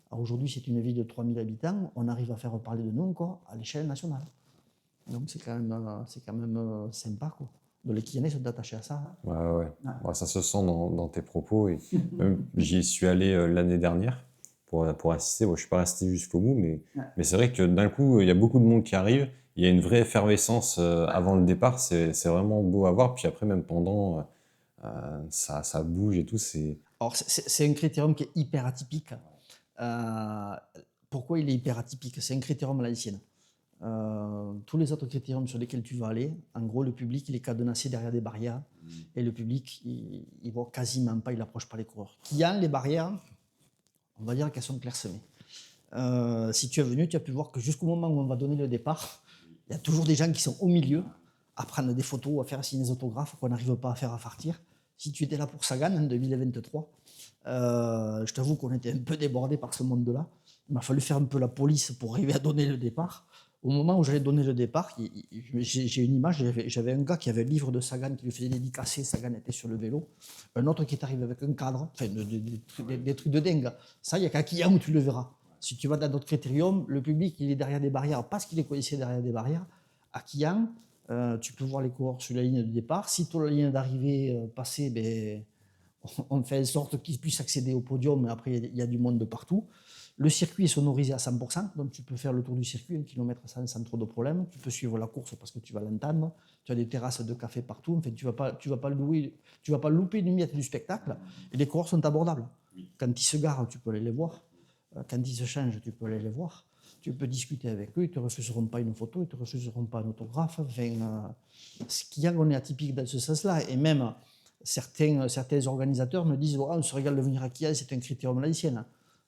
Speaker 2: Alors aujourd'hui, c'est une ville de 3000 habitants. On arrive à faire parler de nous encore à l'échelle nationale. Donc c'est quand même sympa, quoi. Les Quillanais sont attachés à ça.
Speaker 1: Ouais. Bon, ça se sent dans tes propos. Et j'y suis allé l'année dernière pour assister. Bon, je ne suis pas resté jusqu'au bout, mais c'est vrai que d'un coup, il y a beaucoup de monde qui arrive. Il y a une vraie effervescence avant le départ. C'est vraiment beau à voir. Puis après, même pendant, ça bouge et tout.
Speaker 2: Alors, c'est un critérium qui est hyper atypique. Pourquoi il est hyper atypique? C'est un critérium à l'ancienne. Tous les autres critériums sur lesquels tu vas aller, en gros, le public, il est cadenassé derrière des barrières et le public, il voit quasiment pas, il n'approche pas les coureurs. Quillan, les barrières, on va dire qu'elles sont clairsemées. Si tu es venu, tu as pu voir que jusqu'au moment où on va donner le départ, il y a toujours des gens qui sont au milieu à prendre des photos, à faire signer des autographes qu'on n'arrive pas à faire affartir. Si tu étais là pour Sagan en 2023, je t'avoue qu'on était un peu débordé par ce monde-là. Il m'a fallu faire un peu la police pour arriver à donner le départ. Au moment où j'allais donner le départ, j'ai une image, j'avais un gars qui avait un livre de Sagan qui lui faisait dédicacer, Sagan était sur le vélo, un autre qui est arrivé avec un cadre, enfin des trucs de dingue. Ça, il n'y a qu'à Quillan où tu le verras. Si tu vas dans d'autres critériums, le public il est derrière des barrières parce qu'il est coincé derrière des barrières. À Quillan, tu peux voir les coureurs sur la ligne de départ. Si tu as la ligne d'arrivée passée, on fait en sorte qu'ils puissent accéder au podium, mais après il y a du monde de partout. Le circuit est sonorisé à 100%, donc tu peux faire le tour du circuit, 1 km sans trop de problème. Tu peux suivre la course parce que tu vas l'entendre. Tu as des terrasses de café partout. En fait, tu vas pas louper une miette du spectacle. Et les coureurs sont abordables. Quand ils se garent, tu peux aller les voir. Quand ils se changent, tu peux aller les voir. Tu peux discuter avec eux. Ils ne te refuseront pas une photo, ils ne te refuseront pas un autographe. Ce qu'il y a, on est atypique dans ce sens-là. Et même certains organisateurs me disent on se régale de venir à Quillan, c'est un critérium à l'ancienne.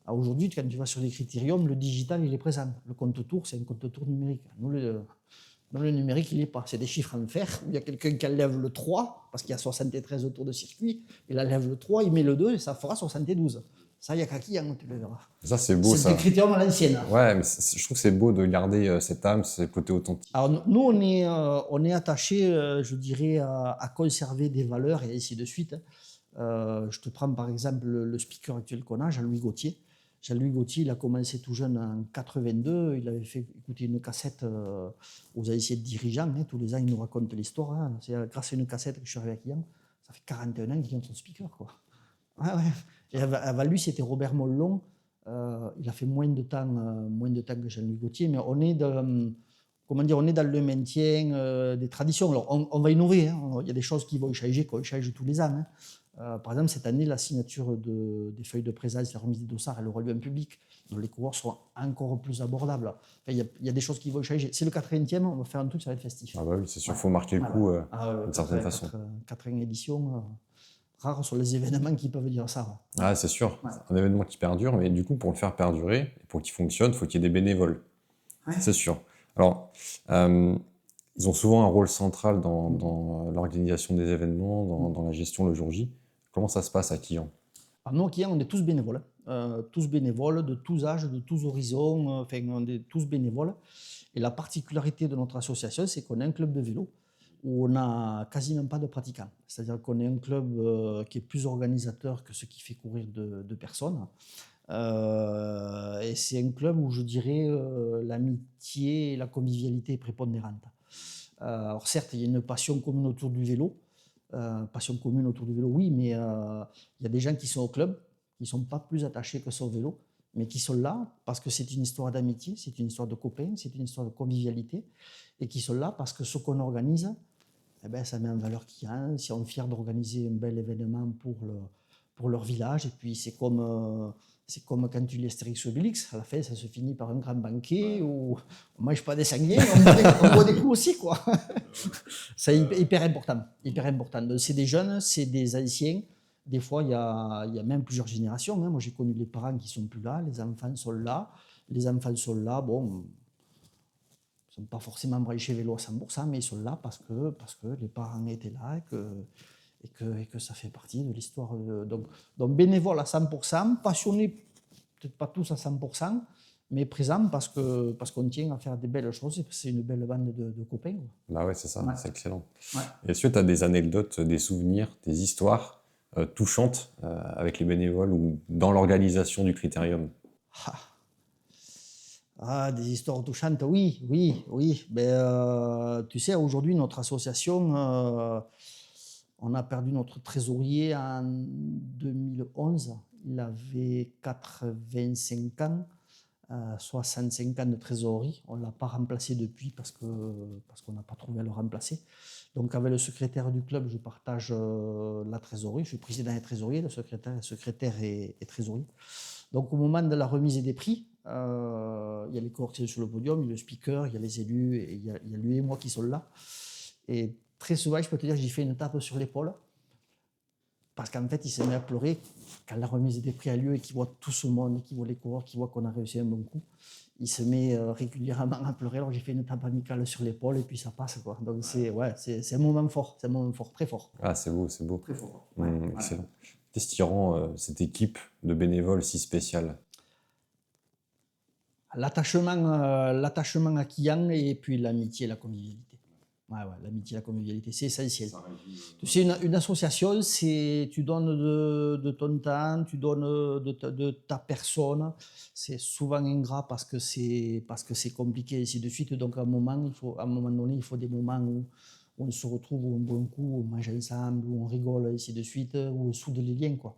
Speaker 2: Aujourd'hui, quand tu vas sur les critériums, le digital, il est présent. Le compte-tour, c'est un compte-tour numérique. Nous, le numérique, il n'est pas. C'est des chiffres en fer. Il y a quelqu'un qui enlève le 3, parce qu'il y a 73 autour de circuit. Il enlève le 3, il met le 2, et ça fera 72. Ça, il n'y a qu'à qui, tu le verras.
Speaker 1: Ça, c'est beau, ça.
Speaker 2: C'est des critériums à l'ancienne.
Speaker 1: Ouais, mais je trouve que c'est beau de garder cette âme, ce côté authentique.
Speaker 2: Alors, nous, on est attachés, je dirais, à conserver des valeurs et ainsi de suite. Je te prends par exemple le speaker actuel qu'on a, Jean-Louis Gauthier. Jean-Louis Gauthier, il a commencé tout jeune en 82. Il avait fait écouter une cassette aux anciens dirigeants. Tous les ans, il nous raconte l'histoire. C'est grâce à une cassette que je suis arrivé à Quillan. Ça fait 41 ans qu'il vient de son speaker, quoi. Ouais. Et avant lui, c'était Robert Mollon. Il a fait moins de temps que Jean-Louis Gaultier, mais on est dans le maintien des traditions. Alors, on va innover. Il y a des choses qui vont changer, qu'on change tous les ans. Par exemple, cette année, la signature des feuilles de présence, la remise des dossards, elle aura lieu en public. Donc, les coureurs seront encore plus abordables. Enfin, il y a des choses qui vont changer. C'est le 80e, on va faire un truc, ça va être festif.
Speaker 1: Ah bah oui, c'est sûr, il faut marquer le coup d'une certaine façon.
Speaker 2: 80 éditions, rares sont les événements qui peuvent dire ça.
Speaker 1: Ah, c'est sûr, c'est un événement qui perdure, mais du coup, pour le faire perdurer, et pour qu'il fonctionne, il faut qu'il y ait des bénévoles. Ouais. C'est sûr. Alors, ils ont souvent un rôle central dans l'organisation des événements, dans la gestion le jour J. Comment ça se passe à Quillan?
Speaker 2: Alors nous, à Quillan, on est tous bénévoles. Tous bénévoles, de tous âges, de tous horizons. Enfin, on est tous bénévoles. Et la particularité de notre association, c'est qu'on est un club de vélo où on n'a quasiment pas de pratiquants. C'est-à-dire qu'on est un club qui est plus organisateur que ce qui fait courir de personnes. Et c'est un club où je dirais l'amitié et la convivialité est prépondérante. Alors certes, il y a une passion commune autour du vélo. Oui, mais il y a des gens qui sont au club, qui ne sont pas plus attachés que ça au vélo, mais qui sont là parce que c'est une histoire d'amitié, c'est une histoire de copains, c'est une histoire de convivialité, et qui sont là parce que ce qu'on organise, eh ben, ça met en valeur Quillan. Si on est fiers d'organiser un bel événement pour leur village, et puis c'est comme quand tu lis Astérix ou Obélix, à la fin ça se finit par un grand banquet où on ne mange pas des sangliers, on boit des coups aussi, quoi. C'est hyper important, hyper important. Donc, c'est des jeunes, c'est des anciens. Des fois, il y a même plusieurs générations. Moi, j'ai connu les parents qui ne sont plus là, les enfants sont là. Les enfants sont là, bon, ils ne sont pas forcément branchés vélo à 100%, mais ils sont là parce que les parents étaient là et que ça fait partie de l'histoire. Donc bénévoles à 100%, passionnés, peut-être pas tous à 100%, mais présents parce qu'on tient à faire des belles choses, c'est une belle bande de copains.
Speaker 1: Bah ouais, c'est ça, c'est excellent. Ouais. Est-ce que tu as des anecdotes, des souvenirs, des histoires touchantes avec les bénévoles ou dans l'organisation du Critérium?
Speaker 2: Des histoires touchantes, oui. Tu sais, aujourd'hui, notre association, on a perdu notre trésorier en 2011. Il avait 85 ans. 65 ans de trésorerie. On ne l'a pas remplacé depuis parce qu'on n'a pas trouvé à le remplacer. Donc avec le secrétaire du club, je partage la trésorerie. Je suis président et trésorier, le secrétaire est trésorier. Donc au moment de la remise des prix, il y a les coureurs sur le podium, il y a le speaker, il y a les élus, et il y a lui et moi qui sont là. Et très souvent, je peux te dire, j'ai fait une tape sur l'épaule. Parce qu'en fait, il se met à pleurer quand la remise des prix a lieu et qu'il voit tout ce monde, qu'il voit les coureurs, qu'il voit qu'on a réussi un bon coup. Il se met régulièrement à pleurer. Alors j'ai fait une tape amicale sur l'épaule et puis ça passe, quoi. Donc c'est un moment fort, très fort.
Speaker 1: Ah, c'est beau, c'est beau.
Speaker 2: Très fort.
Speaker 1: Excellent. Qu'est-ce qui rend cette équipe de bénévoles si spéciale?
Speaker 2: L'attachement à Quillan et puis l'amitié et la convivialité. L'amitié et la convivialité, c'est essentiel. Tu sais, une association, c'est tu donnes de ton temps, tu donnes de ta personne. C'est souvent ingrat parce que c'est compliqué et ainsi de suite. Donc à un moment donné, il faut des moments où on se retrouve, où on boit un coup, où on mange ensemble, où on rigole, ainsi de suite, où on soude les liens, quoi.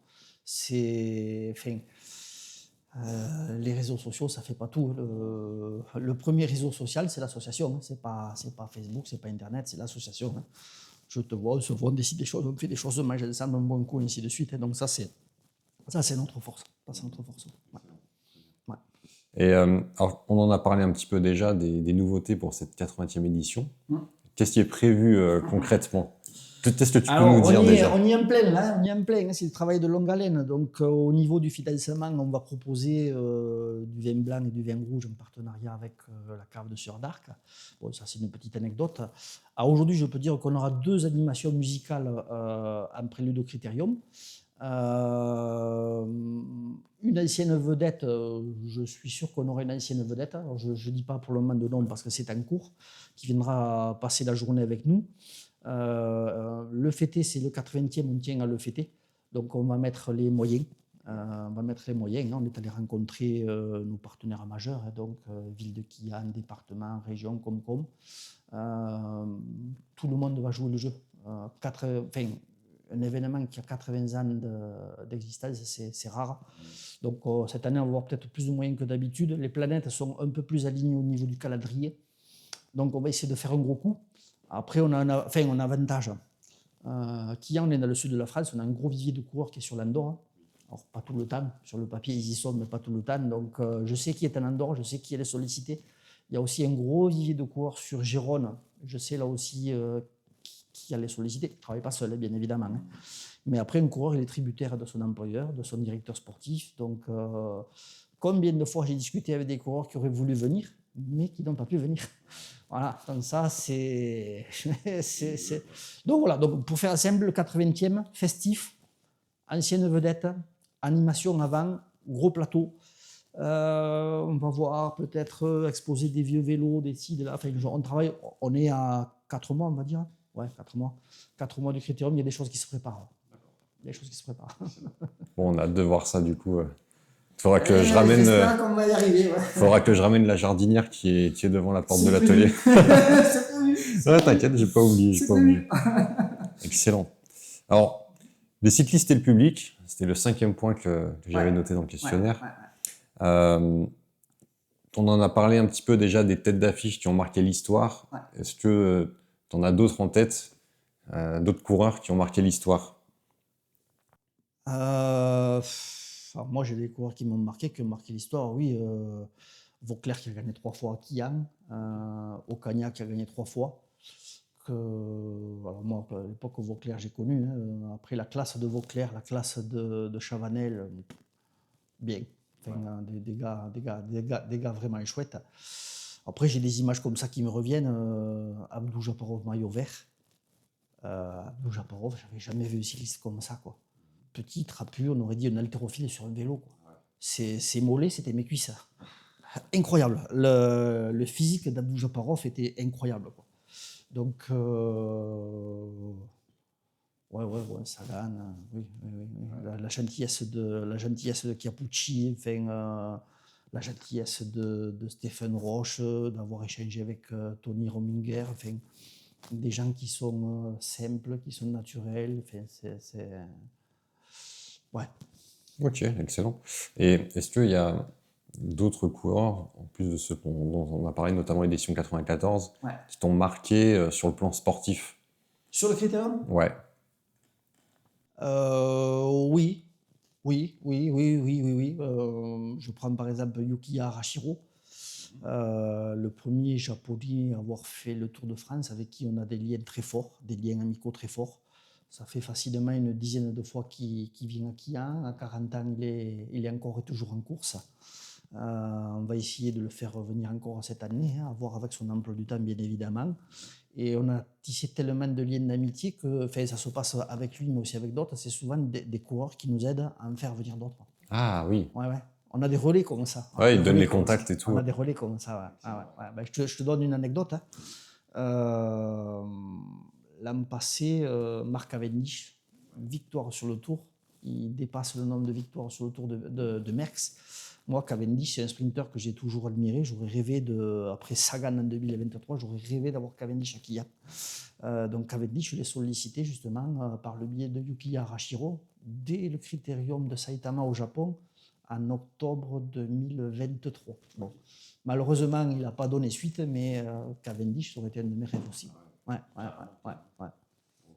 Speaker 2: Les réseaux sociaux, ça ne fait pas tout. Le premier réseau social, c'est l'association. C'est pas Facebook, c'est pas Internet, c'est l'association. Je te vois, on se voit, on décide des choses, on fait des choses, on mange ensemble, un bon coup, ainsi de suite. Donc ça, c'est notre force. Ouais.
Speaker 1: Et alors, on en a parlé un petit peu déjà des nouveautés pour cette 80e édition. Qu'est-ce qui est prévu concrètement? Qu'est-ce que tu peux nous dire déjà?
Speaker 2: On y est en plein, là. C'est le travail de longue haleine. Donc, au niveau du financement, on va proposer du vin blanc et du vin rouge en partenariat avec la cave de Sœur d'Arc. Bon, ça, c'est une petite anecdote. Aujourd'hui, je peux dire qu'on aura 2 animations musicales en prélude au Critérium. Une ancienne vedette, je suis sûr qu'on aura une ancienne vedette. Alors, je ne dis pas pour le moment de nom parce que c'est en cours, qui viendra passer la journée avec nous. Le fêter, c'est le 80e, on tient à le fêter. Donc on va mettre les moyens. On est allé rencontrer nos partenaires majeurs, donc ville de Quillan, département, région, Comcom. Tout le monde va jouer le jeu. un événement qui a 80 ans d'existence, c'est rare. Donc cette année, on va avoir peut-être plus de moyens que d'habitude. Les planètes sont un peu plus alignées au niveau du calendrier. Donc on va essayer de faire un gros coup. Après, on a un avantage. Quillan, on est dans le sud de la France, on a un gros vivier de coureurs qui est sur l'Andorre. Alors, pas tout le temps. Sur le papier, ils y sont, mais pas tout le temps. Donc, je sais qui est en Andorre, je sais qui est sollicité. Il y a aussi un gros vivier de coureurs sur Gérone. Je sais là aussi qui allait solliciter. Il ne travaille pas seul, bien évidemment. Hein. Mais après, un coureur, il est tributaire de son employeur, de son directeur sportif. Donc, combien de fois j'ai discuté avec des coureurs qui auraient voulu venir, mais qui n'ont pas pu venir. Voilà, donc ça, c'est... Donc voilà, donc pour faire simple, le 80e, festif, ancienne vedette, animation avant, gros plateau. On va voir peut-être exposer des vieux vélos, des ci, de là. Enfin, on travaille, on est à 4 mois, on va dire. Ouais, 4 mois. 4 mois du critérium, il y a des choses qui se préparent. Des choses qui se préparent.
Speaker 1: Bon, on a hâte de voir ça, du coup. Faudra que je ramène.
Speaker 2: J'espère qu'on va y arriver. Ouais.
Speaker 1: Faudra que je ramène la jardinière qui est devant la porte de
Speaker 2: C'est
Speaker 1: l'atelier.
Speaker 2: prévu.
Speaker 1: Ouais, t'inquiète, j'ai pas oublié.
Speaker 2: C'est prévu.
Speaker 1: Excellent. Alors, les cyclistes et le public, c'était le 5e point que j'avais noté dans le questionnaire. On en a parlé un petit peu déjà des têtes d'affiche qui ont marqué l'histoire.
Speaker 2: Ouais.
Speaker 1: Est-ce que tu en as d'autres en tête, d'autres coureurs qui ont marqué l'histoire?
Speaker 2: Alors moi, j'ai des coureurs qui m'ont marqué, qui ont marqué l'histoire, oui. Vauclair qui a gagné 3 fois à Quillan, Ocaña qui a gagné 3 fois. Alors moi, à l'époque Vauclair, j'ai connu. Hein. Après, la classe de Vauclair, la classe de Chavanel, bien. Enfin, des gars vraiment chouettes. Après, j'ai des images comme ça qui me reviennent. Abdou Japarov, maillot vert. Abdou Japarov, j'avais jamais vu un cycliste comme ça, quoi. Petit, trapu, on aurait dit un haltérophile sur un vélo, quoi. Ses mollets, c'était mes cuisses. Incroyable. Le physique d'Abdou Japarov était incroyable, quoi. Donc, ouais, Sagan, oui. La gentillesse de Chiappucci, enfin, la gentillesse de Stéphane Roche, d'avoir échangé avec Tony Rominger, enfin, des gens qui sont simples, qui sont naturels, enfin, c'est... Ouais.
Speaker 1: Ok, excellent. Et est-ce qu'il y a d'autres coureurs, en plus de ceux dont on a parlé, notamment l'édition 94, qui t'ont marqué sur le plan sportif?
Speaker 2: Sur le critérium?
Speaker 1: Ouais.
Speaker 2: Oui. Je prends par exemple Yukiya Arashiro, le premier japonais à avoir fait le Tour de France, avec qui on a des liens très forts, des liens amicaux très forts. Ça fait facilement une dizaine de fois qu'il vient à Quillan. À 40 ans, il est encore et toujours en course. On va essayer de le faire revenir encore cette année, hein, à voir avec son emploi du temps, bien évidemment. Et on a tissé tellement de liens d'amitié que ça se passe avec lui, mais aussi avec d'autres. C'est souvent des coureurs qui nous aident à en faire venir d'autres.
Speaker 1: Ah oui.
Speaker 2: Ouais. On a des relais comme ça.
Speaker 1: Ouais, ils donnent les contacts et tout.
Speaker 2: On a des relais comme ça, ouais. Ben, je te donne une anecdote. Hein. L'an passé, Marc Cavendish, victoire sur le Tour. Il dépasse le nombre de victoires sur le Tour de Merckx. Moi, Cavendish, c'est un sprinter que j'ai toujours admiré. J'aurais rêvé après Sagan en 2023, j'aurais rêvé d'avoir Cavendish à Quillan. Donc Cavendish, je l'ai sollicité justement par le biais de Yukiya Arashiro dès le critérium de Saitama au Japon en octobre 2023. Bon. Malheureusement, il n'a pas donné suite, mais Cavendish, ça aurait été un de mes rêves aussi. Ouais.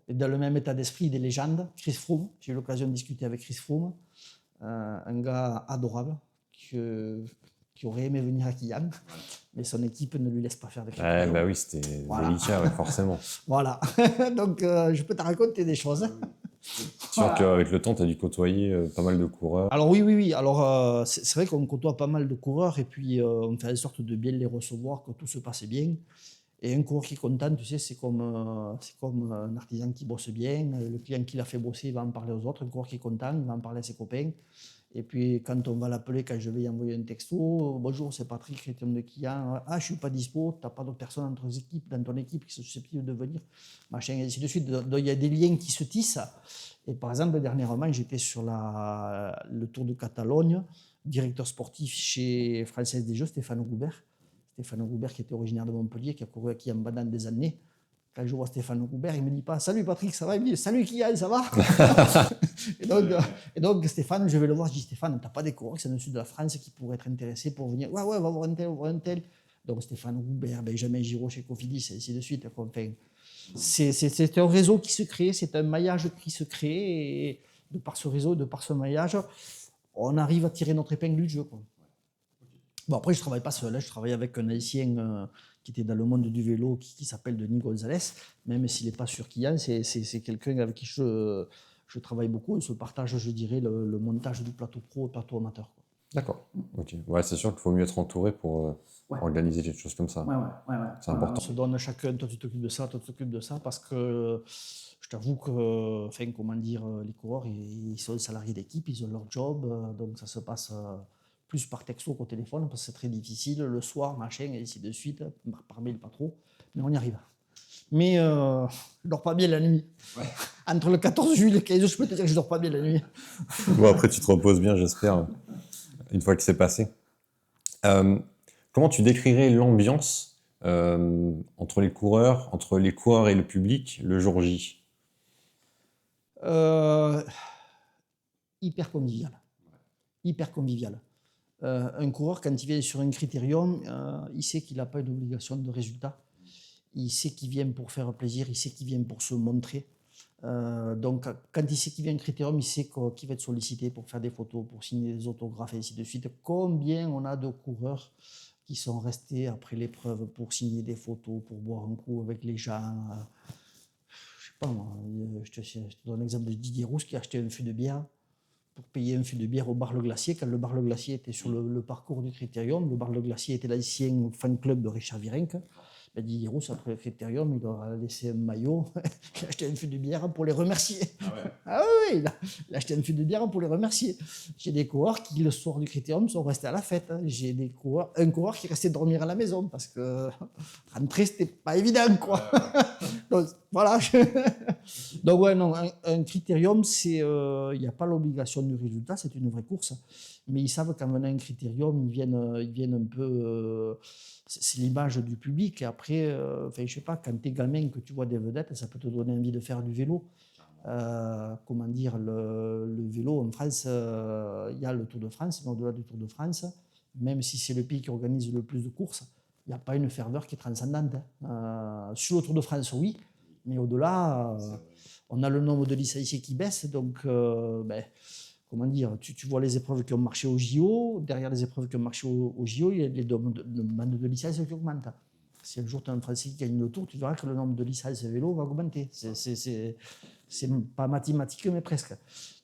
Speaker 2: Et dans le même état d'esprit, des légendes, Chris Froome. J'ai eu l'occasion de discuter avec Chris Froome, un gars adorable qui aurait aimé venir à Quillan, mais son équipe ne lui laisse pas faire de critérium.
Speaker 1: Bah oui, c'était délicat, ouais, forcément.
Speaker 2: Voilà. Donc, je peux te raconter des choses.
Speaker 1: C'est sûr qu'avec le temps, tu as dû côtoyer pas mal de coureurs.
Speaker 2: Alors oui. Alors, c'est vrai qu'on côtoie pas mal de coureurs et puis on fait en sorte de bien les recevoir, que tout se passe bien. Et un coureur qui est content, tu sais, c'est comme un artisan qui bosse bien. Le client qui l'a fait bosser, il va en parler aux autres. Un coureur qui est content, il va en parler à ses copains. Et puis, quand on va l'appeler, quand je vais y envoyer un texto, bonjour, c'est Patrick, critérium de Quillan. Ah, je suis pas dispo, tu n'as pas d'autres personnes dans ton équipe qui sont susceptibles de venir, machin, et ainsi de suite. Donc, il y a des liens qui se tissent. Et par exemple, dernièrement, j'étais sur le Tour de Catalogne, directeur sportif chez Française des Jeux, Stéphane Goubert. Stéphane Goubert, qui était originaire de Montpellier, qui a couru à Quillan pendant des années. Quand je vois Stéphane Goubert, il ne me dit pas « Salut Patrick, ça va ?» Il me dit « Salut Kylian, ça va ?» et donc, Stéphane, je vais le voir, je dis « Stéphane, tu n'as pas des coureurs qui sont dans le sud de la France qui pourraient être intéressés pour venir. Ouais, on va voir un tel, on va voir un tel. » Donc Stéphane Goubert, Benjamin Giraud chez Cofidis, et ainsi de suite. Enfin, c'est un réseau qui se crée, c'est un maillage qui se crée, et de par ce réseau, de par ce maillage, on arrive à tirer notre épingle du jeu, quoi. Bon, après, je ne travaille pas seul, je travaille avec un Haïtien qui était dans le monde du vélo, qui s'appelle Denis Gonzalez, même s'il n'est pas sur Kian, c'est quelqu'un avec qui je travaille beaucoup, et se partage, je dirais, le montage du plateau pro et plateau amateur, quoi.
Speaker 1: D'accord. Ok. Ouais, c'est sûr qu'il faut mieux être entouré pour organiser des choses comme ça.
Speaker 2: Ouais.
Speaker 1: C'est important.
Speaker 2: On se donne chacun, toi tu t'occupes de ça, toi tu t'occupes de ça, parce que je t'avoue que, enfin, comment dire, les coureurs, ils sont salariés d'équipe, ils ont leur job, donc ça se passe plus par texto qu'au téléphone, parce que c'est très difficile, le soir, machin, et ainsi de suite, par mail pas trop, mais on y arrive. Mais je dors pas bien la nuit. Ouais. Entre le 14 juillet et le 15 juillet, je peux te dire que je dors pas bien la nuit.
Speaker 1: Bon, après, tu te reposes bien, j'espère, une fois que c'est passé. Comment tu décrirais l'ambiance entre les coureurs et le public le jour J?
Speaker 2: Hyper convivial. Hyper convivial. Un coureur, quand il vient sur un critérium, il sait qu'il n'a pas une obligation de résultat. Il sait qu'il vient pour faire plaisir, il sait qu'il vient pour se montrer. Donc, quand il sait qu'il vient un critérium, il sait qu'il va être sollicité pour faire des photos, pour signer des autographes et ainsi de suite. Combien on a de coureurs qui sont restés après l'épreuve pour signer des photos, pour boire un coup avec les gens. Je sais pas moi, je te donne l'exemple de Didier Rousse qui a acheté un fût de bière pour payer un fût de bière au bar Le Glacier. Quand le bar Le Glacier était sur le parcours du Critérium, le bar Le Glacier était l'ancien fan club de Richard Virenque. Ben Didier Rousse, après le Critérium, il leur a laissé un maillot, il a acheté un fût de bière pour les remercier. Ah ouais. Ah oui, il a acheté un fût de bière pour les remercier. J'ai des coureurs qui, le soir du Critérium, sont restés à la fête. J'ai un coureur qui restait dormir à la maison parce que rentrer, c'était pas évident, quoi. Donc, voilà. Donc, ouais, non, un Critérium, il n'y a pas l'obligation du résultat, c'est une vraie course. Mais ils savent qu'en venant à un Critérium, ils viennent un peu. C'est l'image du public. Et après, enfin, je sais pas, quand t'es gamin, que tu vois des vedettes, ça peut te donner envie de faire du vélo. Comment dire, le vélo en France, il y a le Tour de France, mais au-delà du Tour de France, même si c'est le pays qui organise le plus de courses, il n'y a pas une ferveur qui est transcendante. Sur le Tour de France, oui, mais au-delà, on a le nombre de licenciés qui baisse, donc comment dire, tu vois les épreuves qui ont marché au JO, derrière les épreuves qui ont marché au JO, il y a les demandes de licences qui augmentent. Si un jour tu as un Français qui gagne le Tour, tu verras que le nombre de licences vélo va augmenter. C'est pas mathématique, mais presque.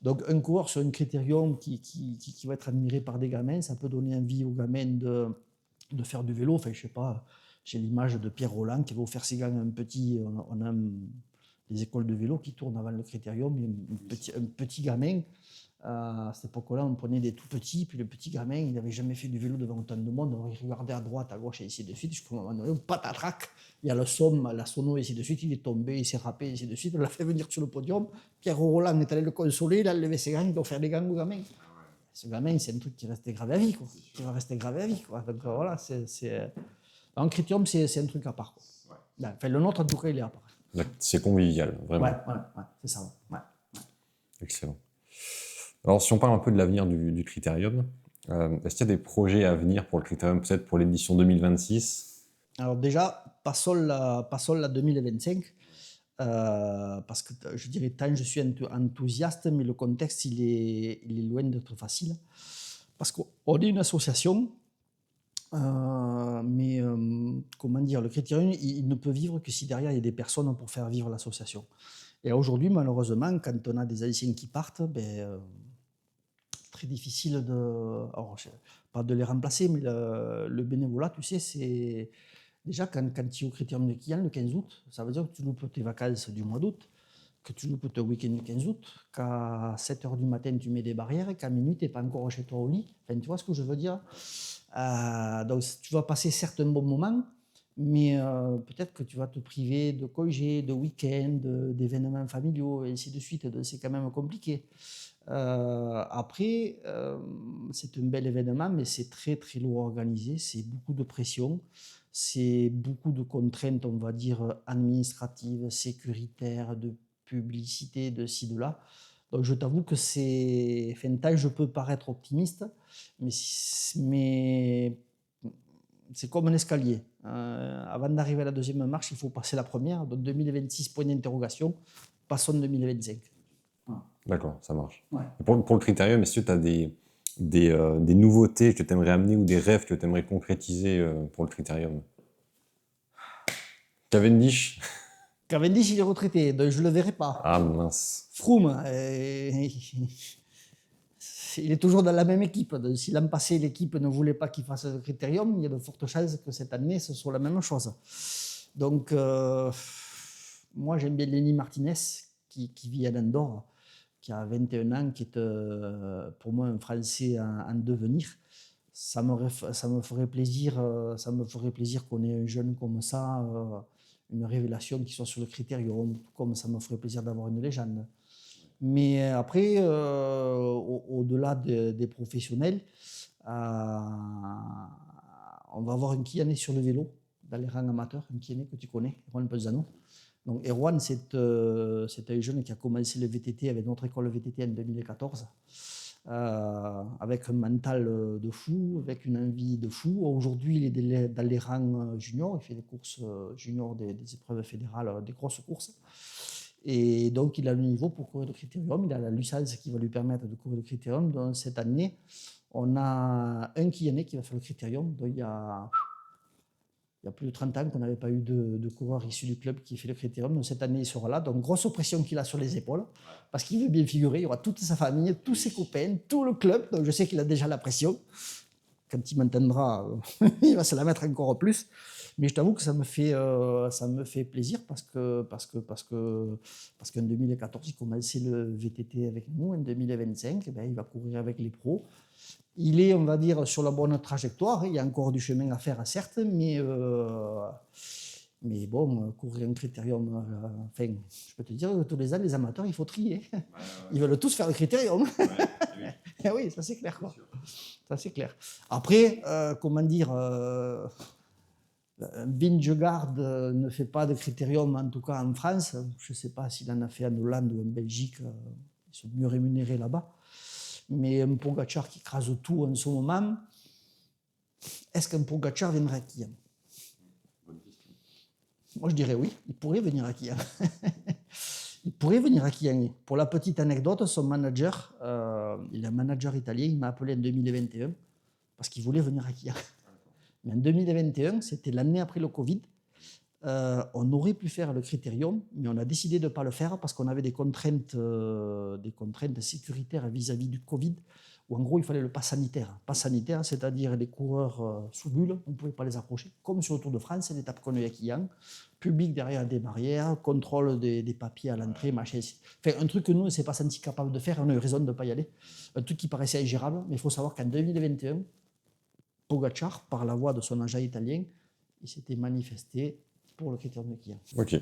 Speaker 2: Donc un coureur sur un critérium qui va être admiré par des gamins, ça peut donner envie aux gamins de faire du vélo. Enfin, je sais pas, j'ai l'image de Pierre Roland qui va offrir ses gamins un petit... On a des écoles de vélo qui tournent avant le critérium, un petit gamin. À cette époque-là, on prenait des tout petits, puis le petit gamin, il n'avait jamais fait du vélo devant autant de monde, alors il regardait à droite, à gauche, et ainsi de suite. Je crois qu'à un moment donné, patatrac, il y a le somme, la sono, et ainsi de suite, il est tombé, il s'est râpé, et ainsi de suite. On l'a fait venir sur le podium. Pierre Roland est allé le consoler, il a levé ses gants, il a offert des gants au gamin. Ce gamin, c'est un truc qui restait gravé à vie, quoi. Qui va rester gravé à vie, quoi. Donc voilà, un critérium, c'est un truc à part, quoi. Ouais. Enfin, le nôtre, en tout cas, il est à part.
Speaker 1: C'est convivial, vraiment.
Speaker 2: Ouais, c'est ça. Ouais.
Speaker 1: Excellent. Alors, si on parle un peu de l'avenir du Critérium, est-ce qu'il y a des projets à venir pour le Critérium, peut-être pour l'édition 2026?
Speaker 2: Alors déjà, passons la 2025, parce que je dirais, tant je suis enthousiaste, mais le contexte, il est loin d'être facile. Parce qu'on est une association, mais comment dire, le Critérium, il ne peut vivre que si derrière, il y a des personnes pour faire vivre l'association. Et aujourd'hui, malheureusement, quand on a des anciens qui partent, très difficile alors, pas de les remplacer, mais le bénévolat, tu sais, c'est déjà quand tu es au Critérium de Quillan le 15 août, ça veut dire que tu loupes tes vacances du mois d'août, que tu loupes ton week-end du 15 août, qu'à 7h du matin tu mets des barrières et qu'à minuit tu n'es pas encore chez toi au lit. Enfin, tu vois ce que je veux dire? Donc tu vas passer certes un bon moment, mais peut-être que tu vas te priver de congés, de week-ends, d'événements familiaux, et ainsi de suite. Donc c'est quand même compliqué. Après, c'est un bel événement, mais c'est très très lourd à organiser, c'est beaucoup de pression, c'est beaucoup de contraintes, on va dire, administratives, sécuritaires, de publicité, de ci, de là. Donc je t'avoue que c'est... Enfin, je peux paraître optimiste, mais c'est comme un escalier. Avant d'arriver à la deuxième marche, il faut passer la première. Donc 2026, point d'interrogation, passons 2025.
Speaker 1: D'accord, ça marche.
Speaker 2: Ouais.
Speaker 1: Pour le critérium, est-ce que tu as des nouveautés que tu aimerais amener ou des rêves que tu aimerais concrétiser pour le critérium? Cavendish?
Speaker 2: Cavendish, il est retraité, donc je ne le verrai pas.
Speaker 1: Ah mince.
Speaker 2: Froome, il est toujours dans la même équipe. Donc, si l'an passé, l'équipe ne voulait pas qu'il fasse le critérium, il y a de fortes chances que cette année, ce soit la même chose. Donc, moi, j'aime bien Lenny Martinez, qui vit à Andorre, qui a 21 ans, qui est pour moi un Français en devenir. Ça me ferait plaisir qu'on ait un jeune comme ça, une révélation qui soit sur le critérium, comme ça me ferait plaisir d'avoir une légende. Mais après, au-delà des professionnels, on va avoir un Kiané sur le vélo, dans les rangs amateurs, un Kiané que tu connais, Erwan Pelzano. Donc Erwan, c'est un jeune qui a commencé le VTT avec notre école VTT en 2014, avec un mental de fou, avec une envie de fou. Aujourd'hui, il est dans les rangs juniors, il fait des courses juniors, des épreuves fédérales, des grosses courses. Et donc, il a le niveau pour courir le critérium. Il a la licence qui va lui permettre de courir le critérium. Donc, cette année, on a un Kiané qui va faire le critérium. Donc, il y a plus de 30 ans qu'on n'avait pas eu de coureur issu du club qui fait le critérium. Donc, cette année, il sera là. Donc, grosse pression qu'il a sur les épaules parce qu'il veut bien figurer. Il y aura toute sa famille, tous ses copains, tout le club. Donc, je sais qu'il a déjà la pression. Quand il m'entendra, il va se la mettre encore plus. Mais je t'avoue que ça me fait plaisir parce qu'en 2014, il commençait le VTT avec nous. En 2025, il va courir avec les pros. Il est, on va dire, sur la bonne trajectoire. Il y a encore du chemin à faire, certes, mais bon, courir un critérium, enfin, je peux te dire que tous les ans, les amateurs, il faut trier. Ils veulent tous faire le critérium. Oui, ça c'est clair, quoi. Ça c'est clair. Après, comment dire, Vingegaard ne fait pas de critérium, en tout cas en France. Je ne sais pas s'il en a fait en Hollande ou en Belgique. Ils sont mieux rémunérés là-bas. Mais un Pogacar qui crase tout en ce moment, est-ce qu'un Pogacar viendrait à Kian? Moi, je dirais oui, il pourrait venir à Kian. Il pourrait venir à Kian. Pour la petite anecdote, son manager, il est un manager italien, il m'a appelé en 2021 parce qu'il voulait venir à Kian. Mais en 2021, c'était l'année après le Covid. On aurait pu faire le critérium, mais on a décidé de ne pas le faire parce qu'on avait des contraintes sécuritaires vis-à-vis du Covid, où en gros il fallait le pass sanitaire. Pass sanitaire, c'est-à-dire les coureurs sous bulle, on ne pouvait pas les approcher, comme sur le Tour de France, c'est l'étape qu'on a eu à Quillan, public derrière des barrières, contrôle des papiers à l'entrée, machin. Enfin, un truc que nous, on ne s'est pas senti capable de faire, on a eu raison de ne pas y aller. Un truc qui paraissait ingérable, mais il faut savoir qu'en 2021, Pogacar, par la voix de son agent italien, il s'était manifesté pour le critérium de Quillan.
Speaker 1: Ok,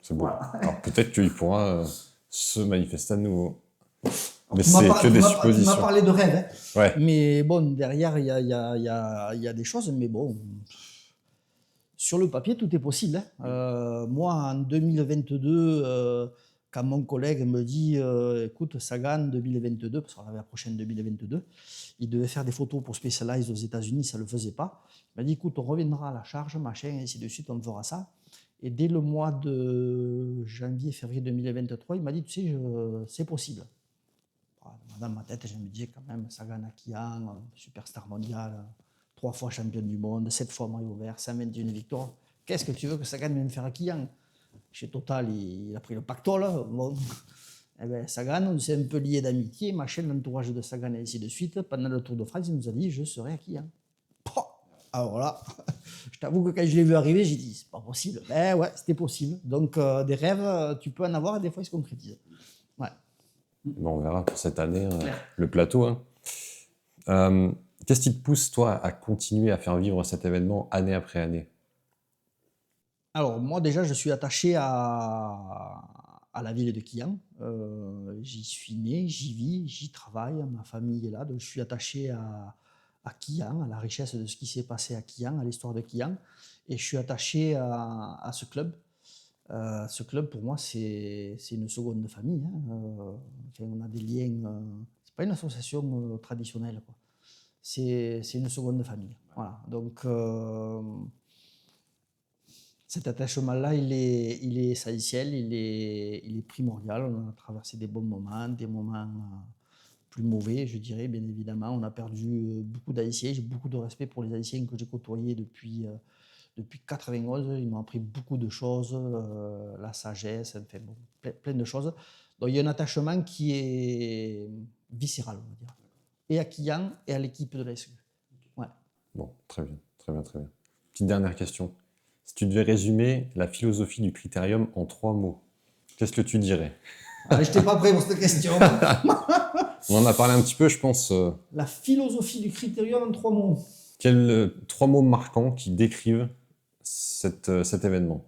Speaker 1: c'est bon. Alors peut-être qu'il pourra se manifester à nouveau. Mais c'est que des suppositions.
Speaker 2: Tu m'as parlé de rêve, hein.
Speaker 1: Ouais.
Speaker 2: Mais bon, derrière, il y a des choses, mais bon, sur le papier, tout est possible, hein. Moi, en 2022, quand mon collègue me dit écoute, Sagan 2022, parce qu'on avait approché en 2022, il devait faire des photos pour Specialized aux États-Unis, ça ne le faisait pas. Il m'a dit écoute, on reviendra à la charge, machin, et ainsi de suite, on fera ça. Et dès le mois de janvier-février 2023, il m'a dit tu sais, c'est possible. Dans ma tête, je me disais quand même Sagan à Kian, superstar mondial, 3 fois champion du monde, 7 fois maillot vert, 121 victoires. Qu'est-ce que tu veux que Sagan vienne faire à Kian? Chez Total, il a pris le pactole. Bon. Eh ben, Sagan, on s'est un peu lié d'amitié, machin, l'entourage de Sagan et ainsi de suite. Pendant le Tour de France, il nous a dit je serai à Kian. Alors là, je t'avoue que quand je l'ai vu arriver, j'ai dit c'est pas possible. Ben ouais, c'était possible. Donc des rêves, tu peux en avoir et des fois ils se concrétisent. Ouais.
Speaker 1: Bon, on verra pour cette année, le plateau. Hein. Qu'est-ce qui te pousse, toi, à continuer à faire vivre cet événement année après année?
Speaker 2: Alors, moi, déjà, je suis attaché à à la ville de Quillan. J'y suis né, j'y vis, j'y travaille, ma famille est là, donc je suis attaché à Quillan, à la richesse de ce qui s'est passé à Quillan, à l'histoire de Quillan, et je suis attaché à ce club. Ce club, pour moi, c'est une seconde famille. Hein. Enfin, on a des liens. C'est pas une association traditionnelle, quoi. C'est une seconde famille. Voilà. Donc, cet attachement-là, il est essentiel, il est primordial. On a traversé des bons moments, des moments plus mauvais, je dirais, bien évidemment. On a perdu beaucoup d'Haïtiens. J'ai beaucoup de respect pour les Haïtiens que j'ai côtoyés depuis 91. Ils m'ont appris beaucoup de choses, la sagesse, enfin, bon, plein de choses. Donc il y a un attachement qui est viscéral, on va dire. Et à Quillan et à l'équipe de la SQ. Ouais.
Speaker 1: Bon, très bien, très bien, très bien. Petite dernière question. Si tu devais résumer la philosophie du Critérium en 3 mots, qu'est-ce que tu dirais?
Speaker 2: Je n'étais pas prêt pour cette question.
Speaker 1: On en a parlé un petit peu, je pense.
Speaker 2: La philosophie du Critérium en 3 mots.
Speaker 1: Quels 3 mots marquants qui décrivent cet événement?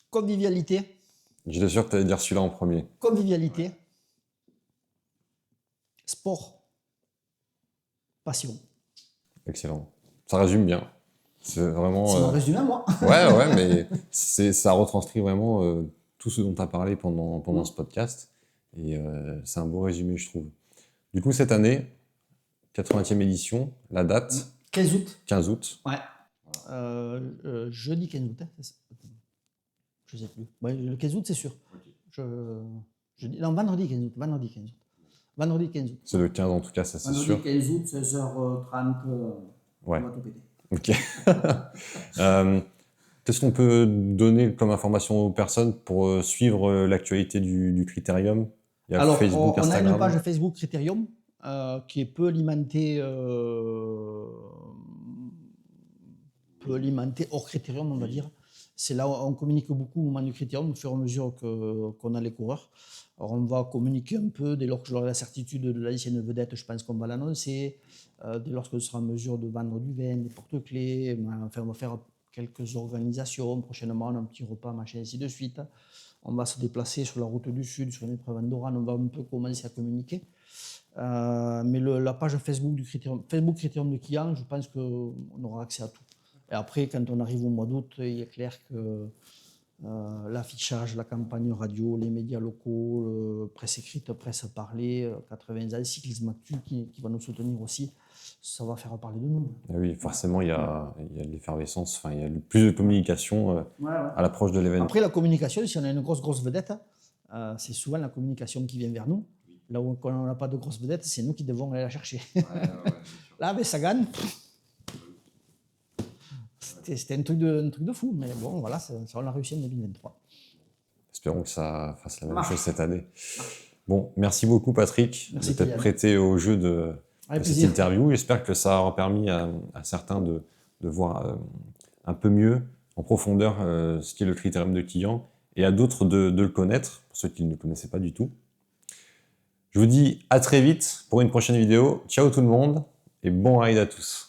Speaker 2: Convivialité.
Speaker 1: J'étais sûr que tu allais dire celui-là en premier.
Speaker 2: Convivialité. Sport. Passion.
Speaker 1: Excellent. Ça résume bien. C'est vraiment.
Speaker 2: C'est mon résumé à moi.
Speaker 1: Ouais, mais ça retranscrit vraiment tout ce dont tu as parlé pendant ce podcast. Et c'est un beau résumé, je trouve. Du coup, cette année, 80e édition, la date
Speaker 2: 15 août.
Speaker 1: 15 août.
Speaker 2: Ouais. Jeudi 15 août. Hein, je ne sais plus. Ouais, le 15 août, c'est sûr. Okay. Non, vendredi 15 août. Vendredi 15 août.
Speaker 1: C'est le 15 en tout cas, ça c'est sûr.
Speaker 2: Vendredi 15 août, 16h30.
Speaker 1: Ouais.
Speaker 2: On va tout péter.
Speaker 1: Ok. Qu'est-ce qu'on peut donner comme information aux personnes pour suivre l'actualité du Critérium? Il y a
Speaker 2: Alors,
Speaker 1: Facebook,
Speaker 2: on a
Speaker 1: Instagram.
Speaker 2: une page Facebook Critérium qui est peu alimentée hors Critérium, on va dire. C'est là où on communique beaucoup au moment du Critérium, au fur et à mesure qu'on a les coureurs. Alors, on va communiquer un peu dès lors que j'aurai la certitude de la lycéenne vedette, je pense qu'on va l'annoncer. Dès lors qu'on sera en mesure de vendre du vin, des porte-clés, enfin, on va faire quelques organisations. Prochainement, on a un petit repas, machin, ainsi de suite. On va se déplacer sur la route du Sud, sur une épreuve Andorran, on va un peu commencer à communiquer. Mais la page Facebook du Critérium de Quillan, je pense qu'on aura accès à tout. Et après, quand on arrive au mois d'août, il est clair que l'affichage, la campagne radio, les médias locaux, presse écrite, presse parlée, 80 ans, Cyclisme Actu qui va nous soutenir aussi, ça va faire parler de nous.
Speaker 1: Ah oui, forcément, il y a de l'effervescence, enfin, il y a plus de communication à l'approche de l'événement.
Speaker 2: Après, la communication, si on a une grosse vedette, c'est souvent la communication qui vient vers nous. Là où on n'a pas de grosse vedette, c'est nous qui devons aller la chercher. Là, avec Sagan, c'était un truc de fou, mais bon, voilà, ça on l'a réussi en 2023.
Speaker 1: Espérons que ça fasse la même chose cette année. Bon, merci beaucoup Patrick
Speaker 2: Merci
Speaker 1: de t'être prêté au jeu de cette interview. J'espère que ça aura permis à certains de voir un peu mieux, en profondeur, ce qu'est le Critérium de Quillan, et à d'autres de le connaître, pour ceux qui ne le connaissaient pas du tout. Je vous dis à très vite pour une prochaine vidéo. Ciao tout le monde, et bon ride à tous.